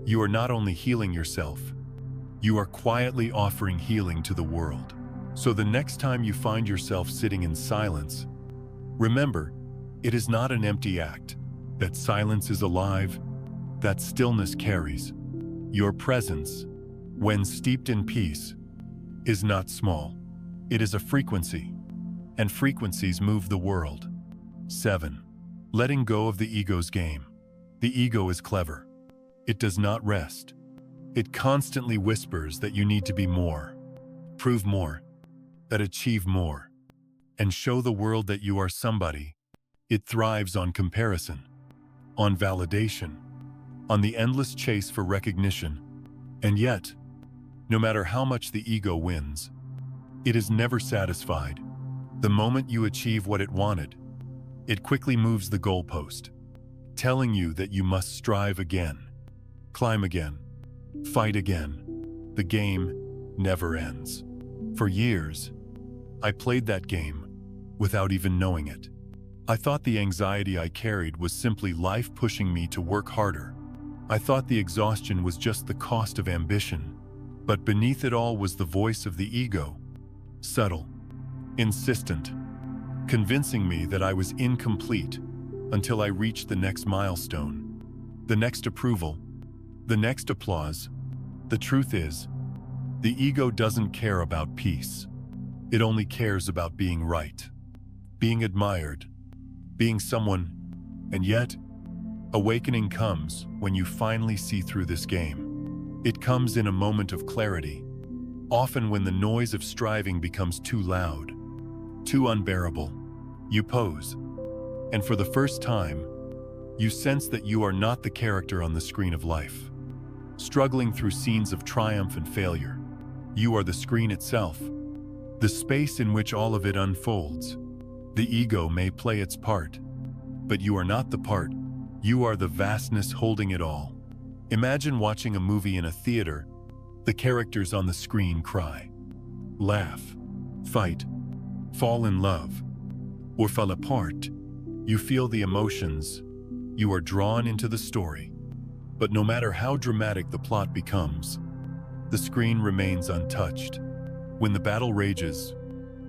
Speaker 1: you are not only healing yourself, you are quietly offering healing to the world. So the next time you find yourself sitting in silence, remember, it is not an empty act. That silence is alive, that stillness carries. Your presence, when steeped in peace, is not small. It is a frequency, and frequencies move the world. 7. Letting go of the ego's game. The ego is clever. It does not rest. It constantly whispers that you need to be more, prove more, that achieve more, and show the world that you are somebody. It thrives on comparison, on validation, on the endless chase for recognition. And yet, no matter how much the ego wins, it is never satisfied. The moment you achieve what it wanted, it quickly moves the goalpost, telling you that you must strive again, climb again, fight again. The game never ends. For years, I played that game without even knowing it. I thought the anxiety I carried was simply life pushing me to work harder. I thought the exhaustion was just the cost of ambition. But beneath it all was the voice of the ego, subtle, insistent, convincing me that I was incomplete until I reached the next milestone, the next approval, the next applause. The truth is, the ego doesn't care about peace. It only cares about being right, being admired, being someone, and yet, Awakening comes when you finally see through this game. It comes in a moment of clarity, often when the noise of striving becomes too loud, too unbearable. You pause, and for the first time, you sense that you are not the character on the screen of life, struggling through scenes of triumph and failure. You are the screen itself, the space in which all of it unfolds. The ego may play its part, but you are not the part. You are the vastness holding it all. Imagine watching a movie in a theater. The characters on the screen cry, laugh, fight, fall in love, or fall apart. You feel the emotions. You are drawn into the story. But no matter how dramatic the plot becomes, the screen remains untouched. When the battle rages,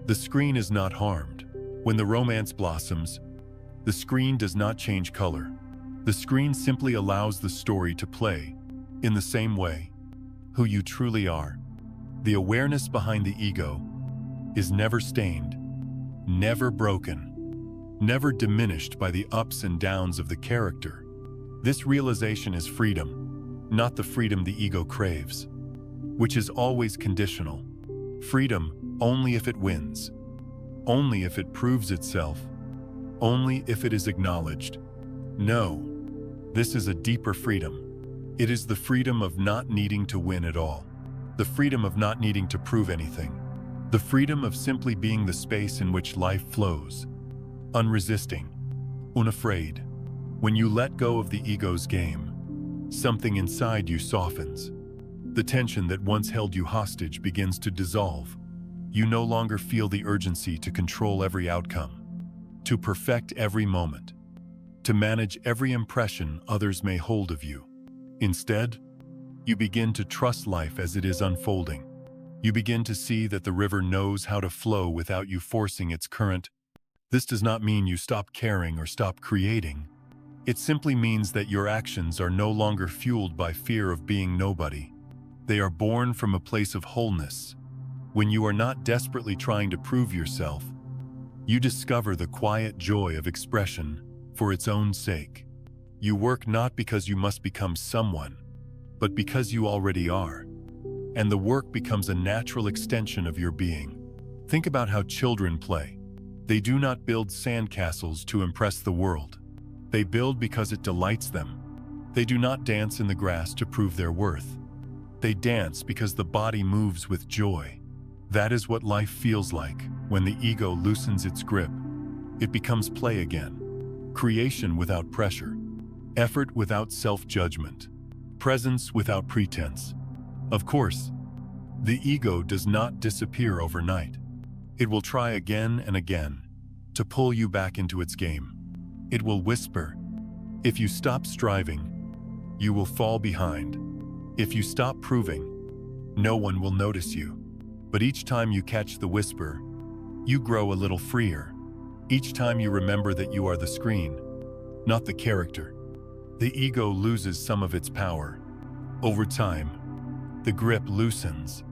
Speaker 1: the screen is not harmed. When the romance blossoms, the screen does not change color. The screen simply allows the story to play. In the same way, who you truly are, the awareness behind the ego, is never stained, never broken, never diminished by the ups and downs of the character. This realization is freedom, not the freedom the ego craves, which is always conditional. Freedom only if it wins, only if it proves itself, only if it is acknowledged. No, this is a deeper freedom. It is the freedom of not needing to win at all, the freedom of not needing to prove anything, the freedom of simply being the space in which life flows, unresisting, unafraid. When you let go of the ego's game, something inside you softens. The tension that once held you hostage begins to dissolve. You no longer feel the urgency to control every outcome, to perfect every moment, to manage every impression others may hold of you. Instead, you begin to trust life as it is unfolding. You begin to see that the river knows how to flow without you forcing its current. This does not mean you stop caring or stop creating. It simply means that your actions are no longer fueled by fear of being nobody. They are born from a place of wholeness. When you are not desperately trying to prove yourself, you discover the quiet joy of expression for its own sake. You work not because you must become someone, but because you already are. And the work becomes a natural extension of your being. Think about how children play. They do not build sandcastles to impress the world. They build because it delights them. They do not dance in the grass to prove their worth. They dance because the body moves with joy. That is what life feels like when the ego loosens its grip. It becomes play again. Creation without pressure. Effort without self-judgment. Presence without pretense. Of course, the ego does not disappear overnight. It will try again and again to pull you back into its game. It will whisper, if you stop striving, you will fall behind. If you stop proving, no one will notice you. But each time you catch the whisper, you grow a little freer. Each time you remember that you are the screen, not the character, the ego loses some of its power. Over time, the grip loosens.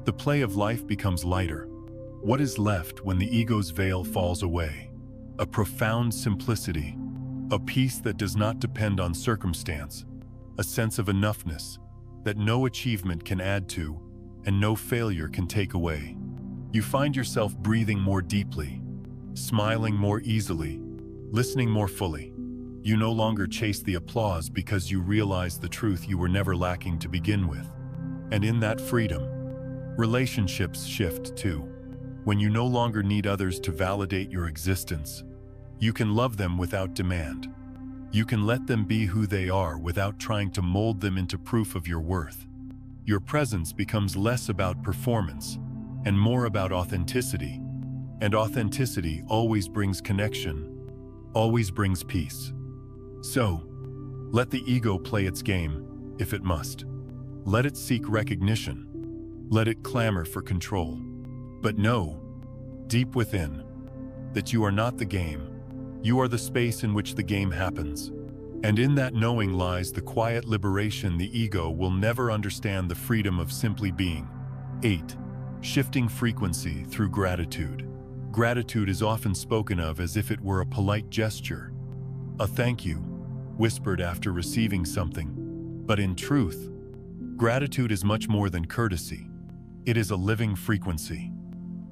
Speaker 1: The play of life becomes lighter. What is left when the ego's veil falls away? A profound simplicity, a peace that does not depend on circumstance, a sense of enoughness that no achievement can add to and no failure can take away. You find yourself breathing more deeply, smiling more easily, listening more fully. You no longer chase the applause because you realize the truth you were never lacking to begin with. And in that freedom, relationships shift too. When you no longer need others to validate your existence, you can love them without demand. You can let them be who they are without trying to mold them into proof of your worth. Your presence becomes less about performance and more about authenticity. And authenticity always brings connection, always brings peace. So, let the ego play its game, if it must. Let it seek recognition. Let it clamor for control. But know, deep within, that you are not the game. You are the space in which the game happens. And in that knowing lies the quiet liberation the ego will never understand, the freedom of simply being. 8. Shifting frequency through gratitude. Gratitude is often spoken of as if it were a polite gesture, a thank you, whispered after receiving something. But in truth, gratitude is much more than courtesy. It is a living frequency,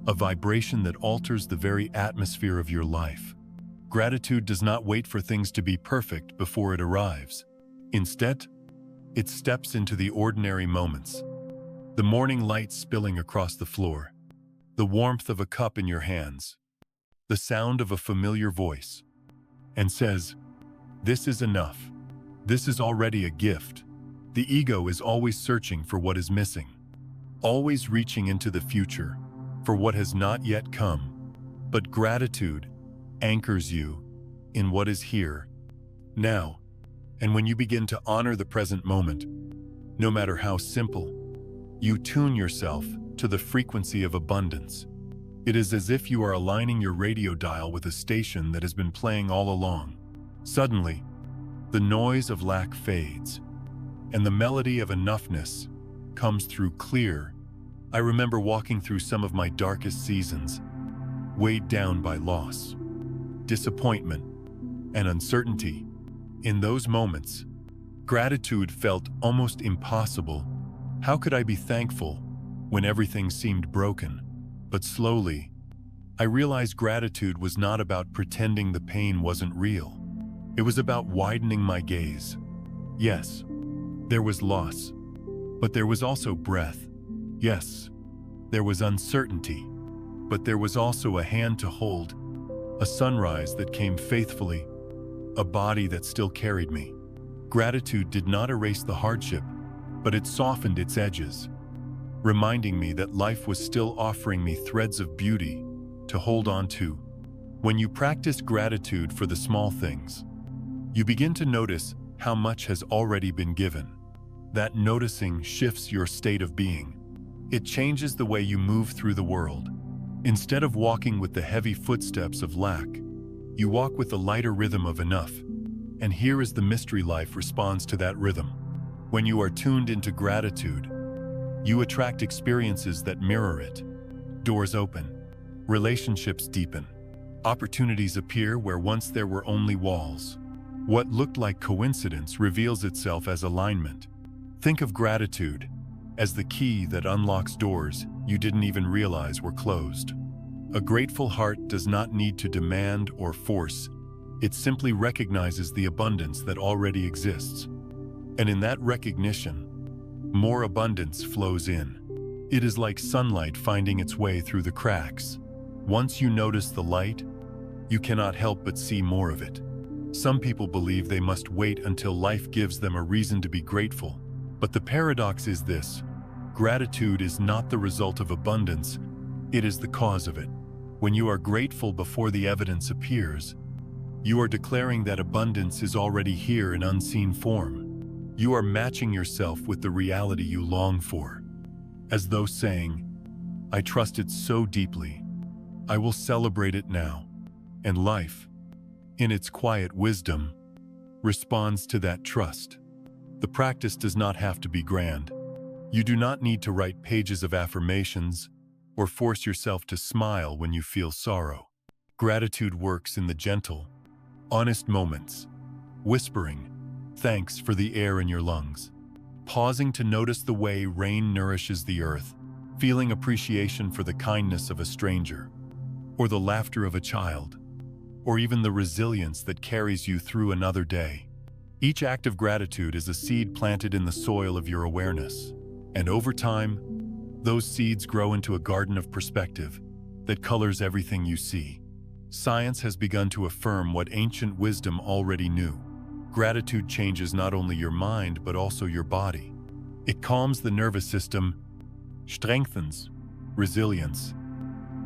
Speaker 1: a vibration that alters the very atmosphere of your life. Gratitude does not wait for things to be perfect before it arrives. Instead, it steps into the ordinary moments. The morning light spilling across the floor, the warmth of a cup in your hands, the sound of a familiar voice, and says, "This is enough. This is already a gift." The ego is always searching for what is missing, always reaching into the future for what has not yet come. But gratitude anchors you in what is here, now. And when you begin to honor the present moment, no matter how simple, you tune yourself to the frequency of abundance. It is as if you are aligning your radio dial with a station that has been playing all along. Suddenly, the noise of lack fades, and the melody of enoughness comes through clear. I remember walking through some of my darkest seasons, weighed down by loss, disappointment, and uncertainty. In those moments, gratitude felt almost impossible. How could I be thankful when everything seemed broken? But slowly, I realized gratitude was not about pretending the pain wasn't real. It was about widening my gaze. Yes, there was loss, but there was also breath. Yes, there was uncertainty, but there was also a hand to hold, a sunrise that came faithfully, a body that still carried me. Gratitude did not erase the hardship, but it softened its edges, reminding me that life was still offering me threads of beauty to hold on to. When you practice gratitude for the small things, you begin to notice how much has already been given. That noticing shifts your state of being. It changes the way you move through the world. Instead of walking with the heavy footsteps of lack, you walk with the lighter rhythm of enough. And here is the mystery: life responds to that rhythm. When you are tuned into gratitude, you attract experiences that mirror it. Doors open, relationships deepen, opportunities appear where once there were only walls. What looked like coincidence reveals itself as alignment. Think of gratitude as the key that unlocks doors you didn't even realize were closed. A grateful heart does not need to demand or force. It simply recognizes the abundance that already exists. And in that recognition, more abundance flows in. It is like sunlight finding its way through the cracks. Once you notice the light, you cannot help but see more of it. Some people believe they must wait until life gives them a reason to be grateful. But the paradox is this: gratitude is not the result of abundance, it is the cause of it. When you are grateful before the evidence appears, you are declaring that abundance is already here in unseen form. You are matching yourself with the reality you long for, as though saying, "I trust it so deeply, I will celebrate it now." And life, in its quiet wisdom, responds to that trust. The practice does not have to be grand. You do not need to write pages of affirmations or force yourself to smile when you feel sorrow. Gratitude works in the gentle, honest moments, whispering, "Thanks for the air in your lungs," pausing to notice the way rain nourishes the earth, feeling appreciation for the kindness of a stranger, or the laughter of a child, or even the resilience that carries you through another day. Each act of gratitude is a seed planted in the soil of your awareness, and over time, those seeds grow into a garden of perspective that colors everything you see. Science has begun to affirm what ancient wisdom already knew. Gratitude changes not only your mind but also your body. It calms the nervous system, strengthens resilience,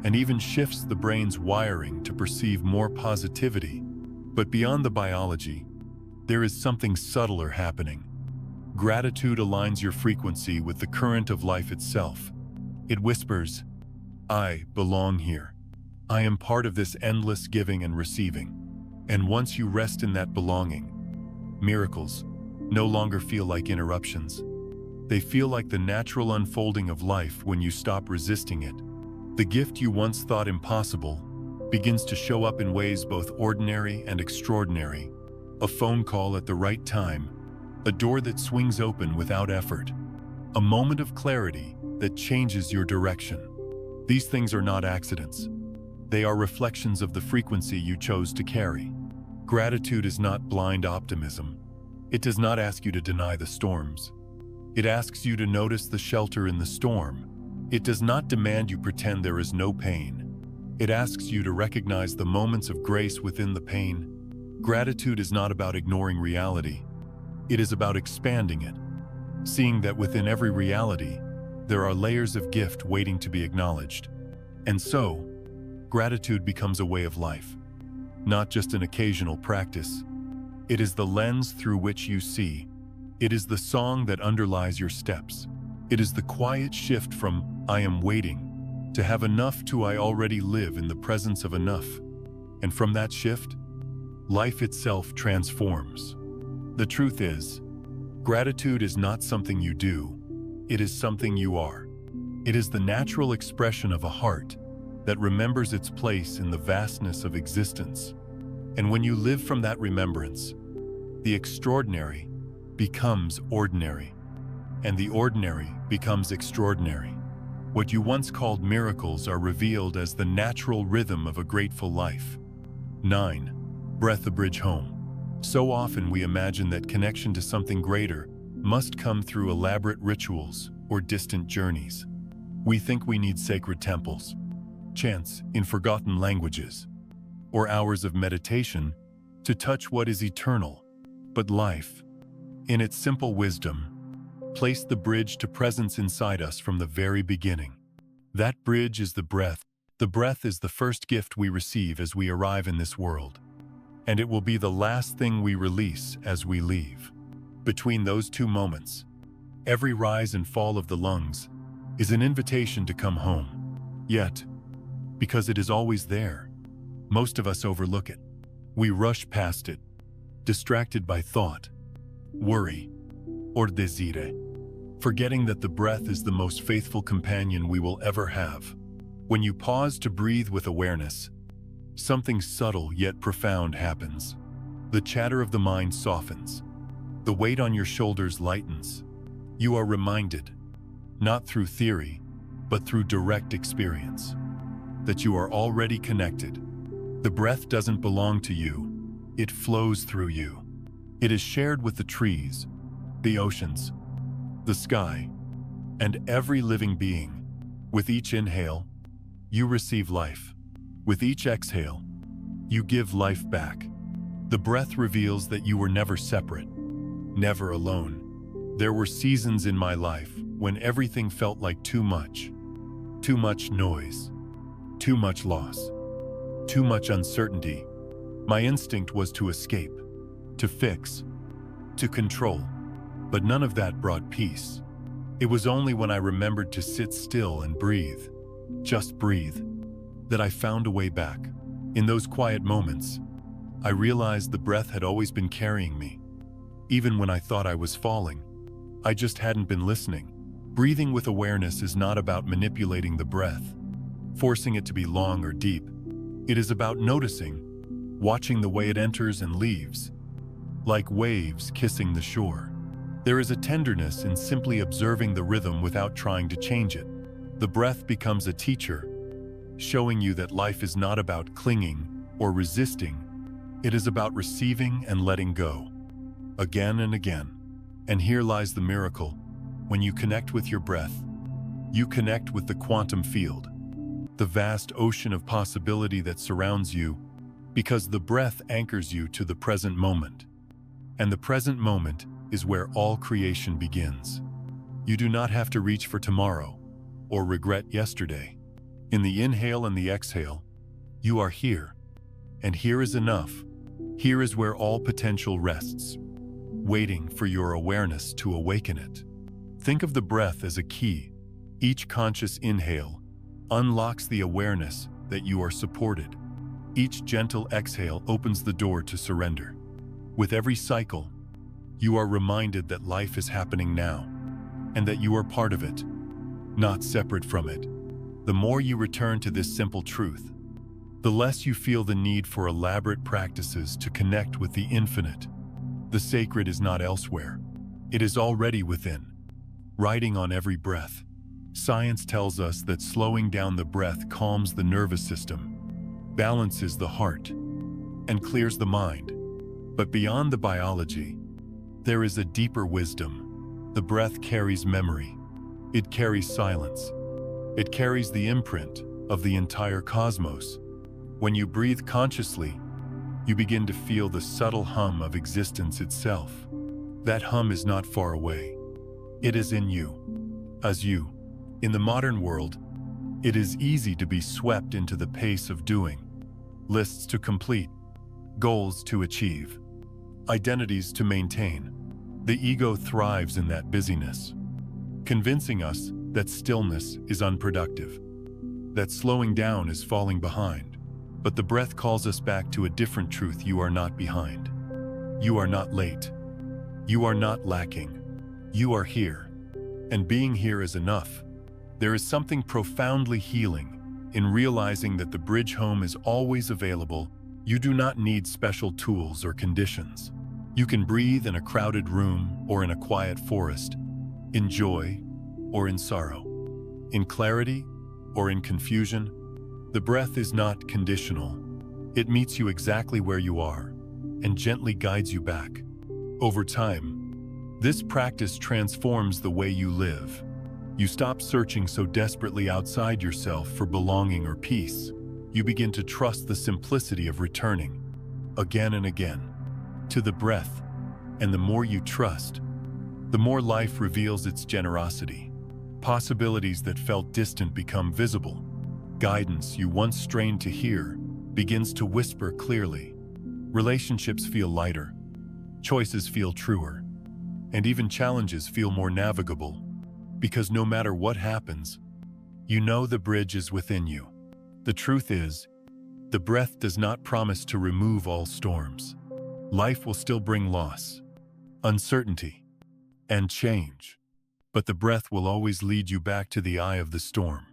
Speaker 1: and even shifts the brain's wiring to perceive more positivity. But beyond the biology, there is something subtler happening. Gratitude aligns your frequency with the current of life itself. It whispers, "I belong here. I am part of this endless giving and receiving." And once you rest in that belonging, miracles no longer feel like interruptions. They feel like the natural unfolding of life when you stop resisting it. The gift you once thought impossible begins to show up in ways both ordinary and extraordinary. a phone call at the right time, a door that swings open without effort, a moment of clarity that changes your direction. These things are not accidents. They are reflections of the frequency you chose to carry. Gratitude is not blind optimism. It does not ask you to deny the storms. It asks you to notice the shelter in the storm. It does not demand you pretend there is no pain. It asks you to recognize the moments of grace within the pain. Gratitude is not about ignoring reality. It is about expanding it, seeing that within every reality, there are layers of gift waiting to be acknowledged. And so, gratitude becomes a way of life, not just an occasional practice. It is the lens through which you see. It is the song that underlies your steps. It is the quiet shift from "I am waiting" to "have enough" to "I already live in the presence of enough." And from that shift, life itself transforms. The truth is, gratitude is not something you do. It is something you are. It is the natural expression of a heart that remembers its place in the vastness of existence. And when you live from that remembrance, the extraordinary becomes ordinary, and the ordinary becomes extraordinary. What you once called miracles are revealed as the natural rhythm of a grateful life. 9. Breath a bridge home. So often we imagine that connection to something greater must come through elaborate rituals or distant journeys. We think we need sacred temples, chants in forgotten languages, or hours of meditation to touch what is eternal. But life, in its simple wisdom, placed the bridge to presence inside us from the very beginning. That bridge is the breath. The breath is the first gift we receive as we arrive in this world, and it will be the last thing we release as we leave. Between those two moments, every rise and fall of the lungs is an invitation to come home. Yet, because it is always there, most of us overlook it. We rush past it, distracted by thought, worry, or desire, forgetting that the breath is the most faithful companion we will ever have. When you pause to breathe with awareness, something subtle yet profound happens. The chatter of the mind softens. The weight on your shoulders lightens. You are reminded, not through theory, but through direct experience, that you are already connected. The breath doesn't belong to you. It flows through you. It is shared with the trees, the oceans, the sky, and every living being. With each inhale, you receive life. With each exhale, you give life back. The breath reveals that you were never separate, never alone. There were seasons in my life when everything felt like too much noise, too much loss, too much uncertainty. My instinct was to escape, to fix, to control, but none of that brought peace. It was only when I remembered to sit still and breathe, just breathe, that I found a way back. In those quiet moments, I realized the breath had always been carrying me. Even when I thought I was falling, I just hadn't been listening. Breathing with awareness is not about manipulating the breath, forcing it to be long or deep. It is about noticing, watching the way it enters and leaves, like waves kissing the shore. There is a tenderness in simply observing the rhythm without trying to change it. The breath becomes a teacher, showing you that life is not about clinging or resisting. It is about receiving and letting go, again and again. And here lies the miracle. When you connect with your breath, you connect with the quantum field, the vast ocean of possibility that surrounds you, because the breath anchors you to the present moment. And the present moment is where all creation begins. You do not have to reach for tomorrow or regret yesterday. In the inhale and the exhale, you are here. And here is enough. Here is where all potential rests, waiting for your awareness to awaken it. Think of the breath as a key. Each conscious inhale unlocks the awareness that you are supported. Each gentle exhale opens the door to surrender. With every cycle, you are reminded that life is happening now, and that you are part of it, not separate from it. The more you return to this simple truth, the less you feel the need for elaborate practices to connect with the infinite. The sacred is not elsewhere. It is already within, riding on every breath. Science tells us that slowing down the breath calms the nervous system, balances the heart, and clears the mind. But beyond the biology, there is a deeper wisdom. The breath carries memory. It carries silence. It carries the imprint of the entire cosmos. When you breathe consciously, you begin to feel the subtle hum of existence itself. That hum is not far away. It is in you, as you. In the modern world, it is easy to be swept into the pace of doing, lists to complete, goals to achieve, identities to maintain. The ego thrives in that busyness, convincing us that stillness is unproductive, that slowing down is falling behind. But the breath calls us back to a different truth. You are not behind. You are not late. You are not lacking. You are here. And being here is enough. There is something profoundly healing in realizing that the bridge home is always available. You do not need special tools or conditions. You can breathe in a crowded room or in a quiet forest, in joy or in sorrow, in clarity or in confusion. The breath is not conditional. It meets you exactly where you are and gently guides you back. Over time, this practice transforms the way you live. You stop searching so desperately outside yourself for belonging or peace. You begin to trust the simplicity of returning, again and again, to the breath. And the more you trust, the more life reveals its generosity. Possibilities that felt distant become visible. Guidance you once strained to hear begins to whisper clearly. Relationships feel lighter. Choices feel truer. And even challenges feel more navigable. Because no matter what happens, you know the bridge is within you. The truth is, the breath does not promise to remove all storms. Life will still bring loss, uncertainty, and change. But the breath will always lead you back to the eye of the storm.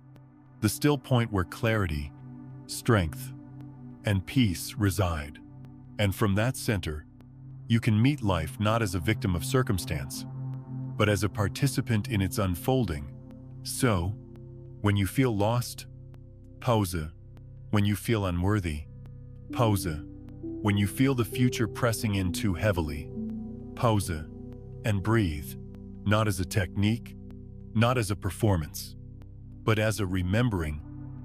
Speaker 1: The still point where clarity, strength, and peace reside. And from that center, you can meet life not as a victim of circumstance, but as a participant in its unfolding. So, when you feel lost, pause. When you feel unworthy, pause. When you feel the future pressing in too heavily, pause and breathe, not as a technique, not as a performance, but as a remembering.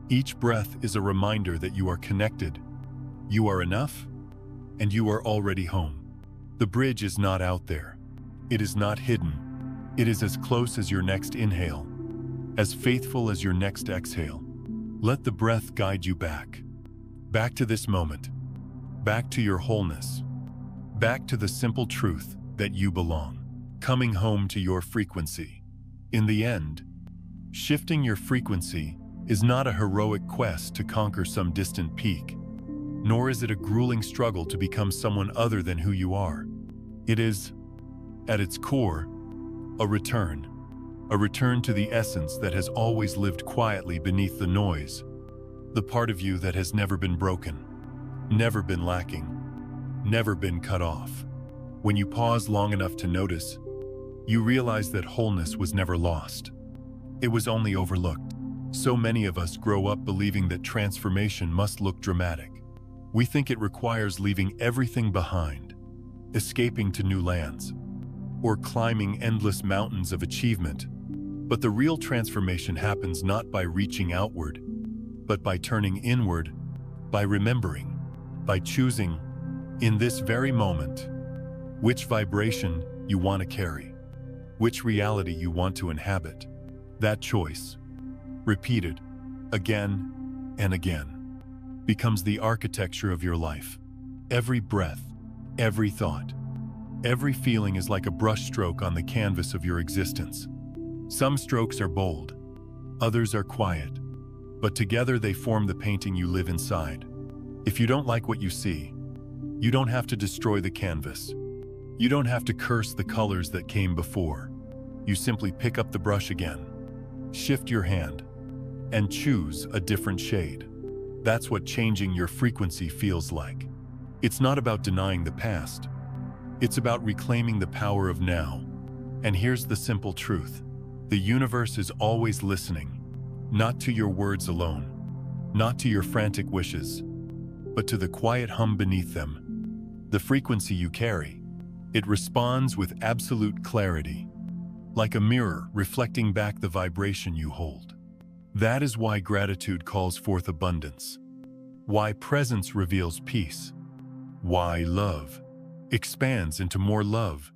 Speaker 1: Each breath is a reminder that you are connected, you are enough, and you are already home. The bridge is not out there. It is not hidden. It is as close as your next inhale, as faithful as your next exhale. Let the breath guide you back to this moment, back to your wholeness, back to the simple truth that you belong, coming home to your frequency. In the end, shifting your frequency is not a heroic quest to conquer some distant peak, nor is it a grueling struggle to become someone other than who you are. It is, at its core, a return to the essence that has always lived quietly beneath the noise, the part of you that has never been broken, never been lacking, never been cut off. When you pause long enough to notice, you realize that wholeness was never lost. It was only overlooked. So many of us grow up believing that transformation must look dramatic. We think it requires leaving everything behind, escaping to new lands, or climbing endless mountains of achievement. But the real transformation happens not by reaching outward, but by turning inward, by remembering, by choosing, in this very moment, which vibration you want to carry, which reality you want to inhabit. That choice, repeated again and again, becomes the architecture of your life. Every breath, every thought, every feeling is like a brushstroke on the canvas of your existence. Some strokes are bold, others are quiet, but together they form the painting you live inside. If you don't like what you see, you don't have to destroy the canvas. You don't have to curse the colors that came before. You simply pick up the brush again, shift your hand, and choose a different shade. That's what changing your frequency feels like. It's not about denying the past. It's about reclaiming the power of now. And here's the simple truth. The universe is always listening, not to your words alone, not to your frantic wishes, but to the quiet hum beneath them. The frequency you carry. It responds with absolute clarity, like a mirror reflecting back the vibration you hold. That is why gratitude calls forth abundance, why presence reveals peace, why love expands into more love.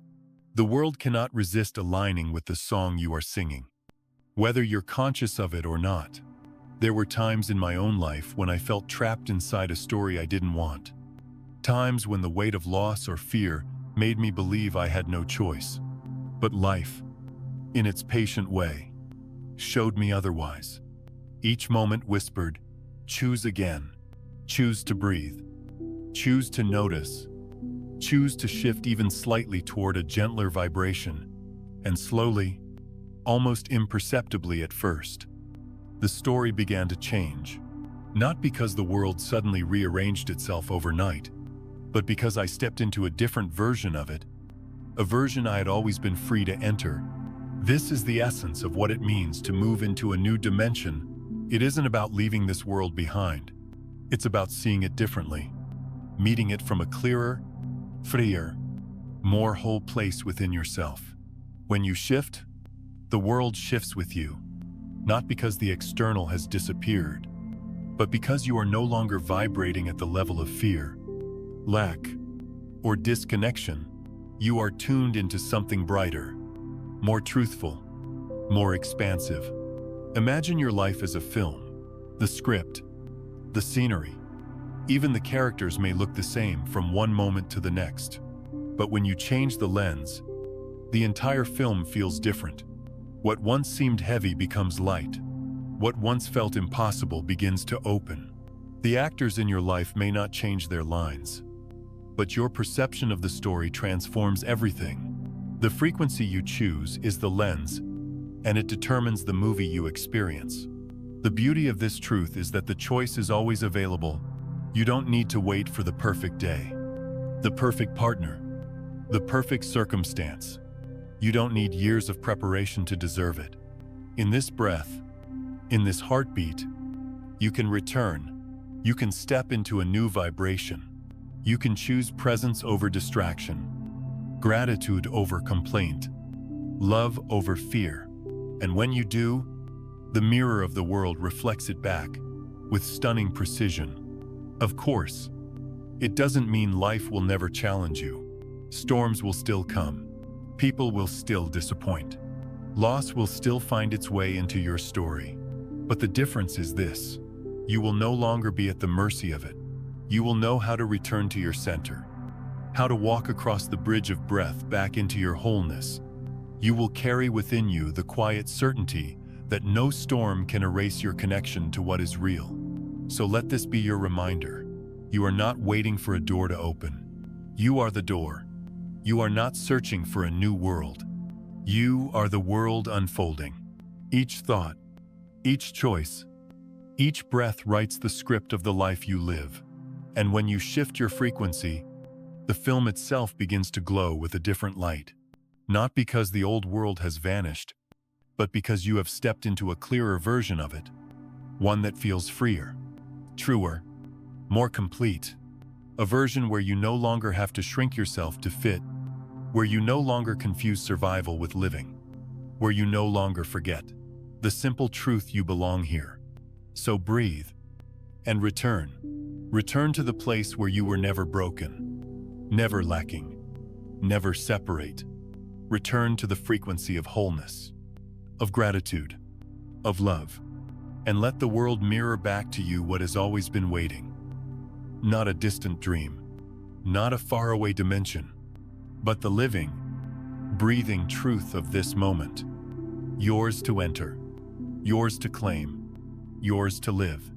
Speaker 1: The world cannot resist aligning with the song you are singing, whether you're conscious of it or not. There were times in my own life when I felt trapped inside a story I didn't want. Times when the weight of loss or fear made me believe I had no choice. But life, in its patient way, showed me otherwise. Each moment whispered, choose again, choose to breathe, choose to notice, choose to shift even slightly toward a gentler vibration. And slowly, almost imperceptibly at first, the story began to change. Not because the world suddenly rearranged itself overnight, but because I stepped into a different version of it, a version I had always been free to enter. This is the essence of what it means to move into a new dimension. It isn't about leaving this world behind. It's about seeing it differently, meeting it from a clearer, freer, more whole place within yourself. When you shift, the world shifts with you, not because the external has disappeared, but because you are no longer vibrating at the level of fear, lack, or disconnection. You are tuned into something brighter, more truthful, more expansive. Imagine your life as a film. The script, the scenery, even the characters may look the same from one moment to the next. But when you change the lens, the entire film feels different. What once seemed heavy becomes light. What once felt impossible begins to open. The actors in your life may not change their lines, but your perception of the story transforms everything. The frequency you choose is the lens, and it determines the movie you experience. The beauty of this truth is that the choice is always available. You don't need to wait for the perfect day, the perfect partner, the perfect circumstance. You don't need years of preparation to deserve it. In this breath, in this heartbeat, you can return. You can step into a new vibration. You can choose presence over distraction, gratitude over complaint, love over fear. And when you do, the mirror of the world reflects it back with stunning precision. Of course, it doesn't mean life will never challenge you. Storms will still come. People will still disappoint. Loss will still find its way into your story. But the difference is this: you will no longer be at the mercy of it. You will know how to return to your center, how to walk across the bridge of breath back into your wholeness. You will carry within you the quiet certainty that no storm can erase your connection to what is real. So let this be your reminder. You are not waiting for a door to open. You are the door. You are not searching for a new world. You are the world unfolding. Each thought, each choice, each breath writes the script of the life you live. And when you shift your frequency, the film itself begins to glow with a different light. Not because the old world has vanished, but because you have stepped into a clearer version of it. One that feels freer, truer, more complete. A version where you no longer have to shrink yourself to fit, where you no longer confuse survival with living, where you no longer forget the simple truth you belong here. So breathe and return. Return to the place where you were never broken, never lacking, never separate. Return to the frequency of wholeness, of gratitude, of love, and let the world mirror back to you what has always been waiting. Not a distant dream, not a faraway dimension, but the living, breathing truth of this moment. Yours to enter, yours to claim, yours to live.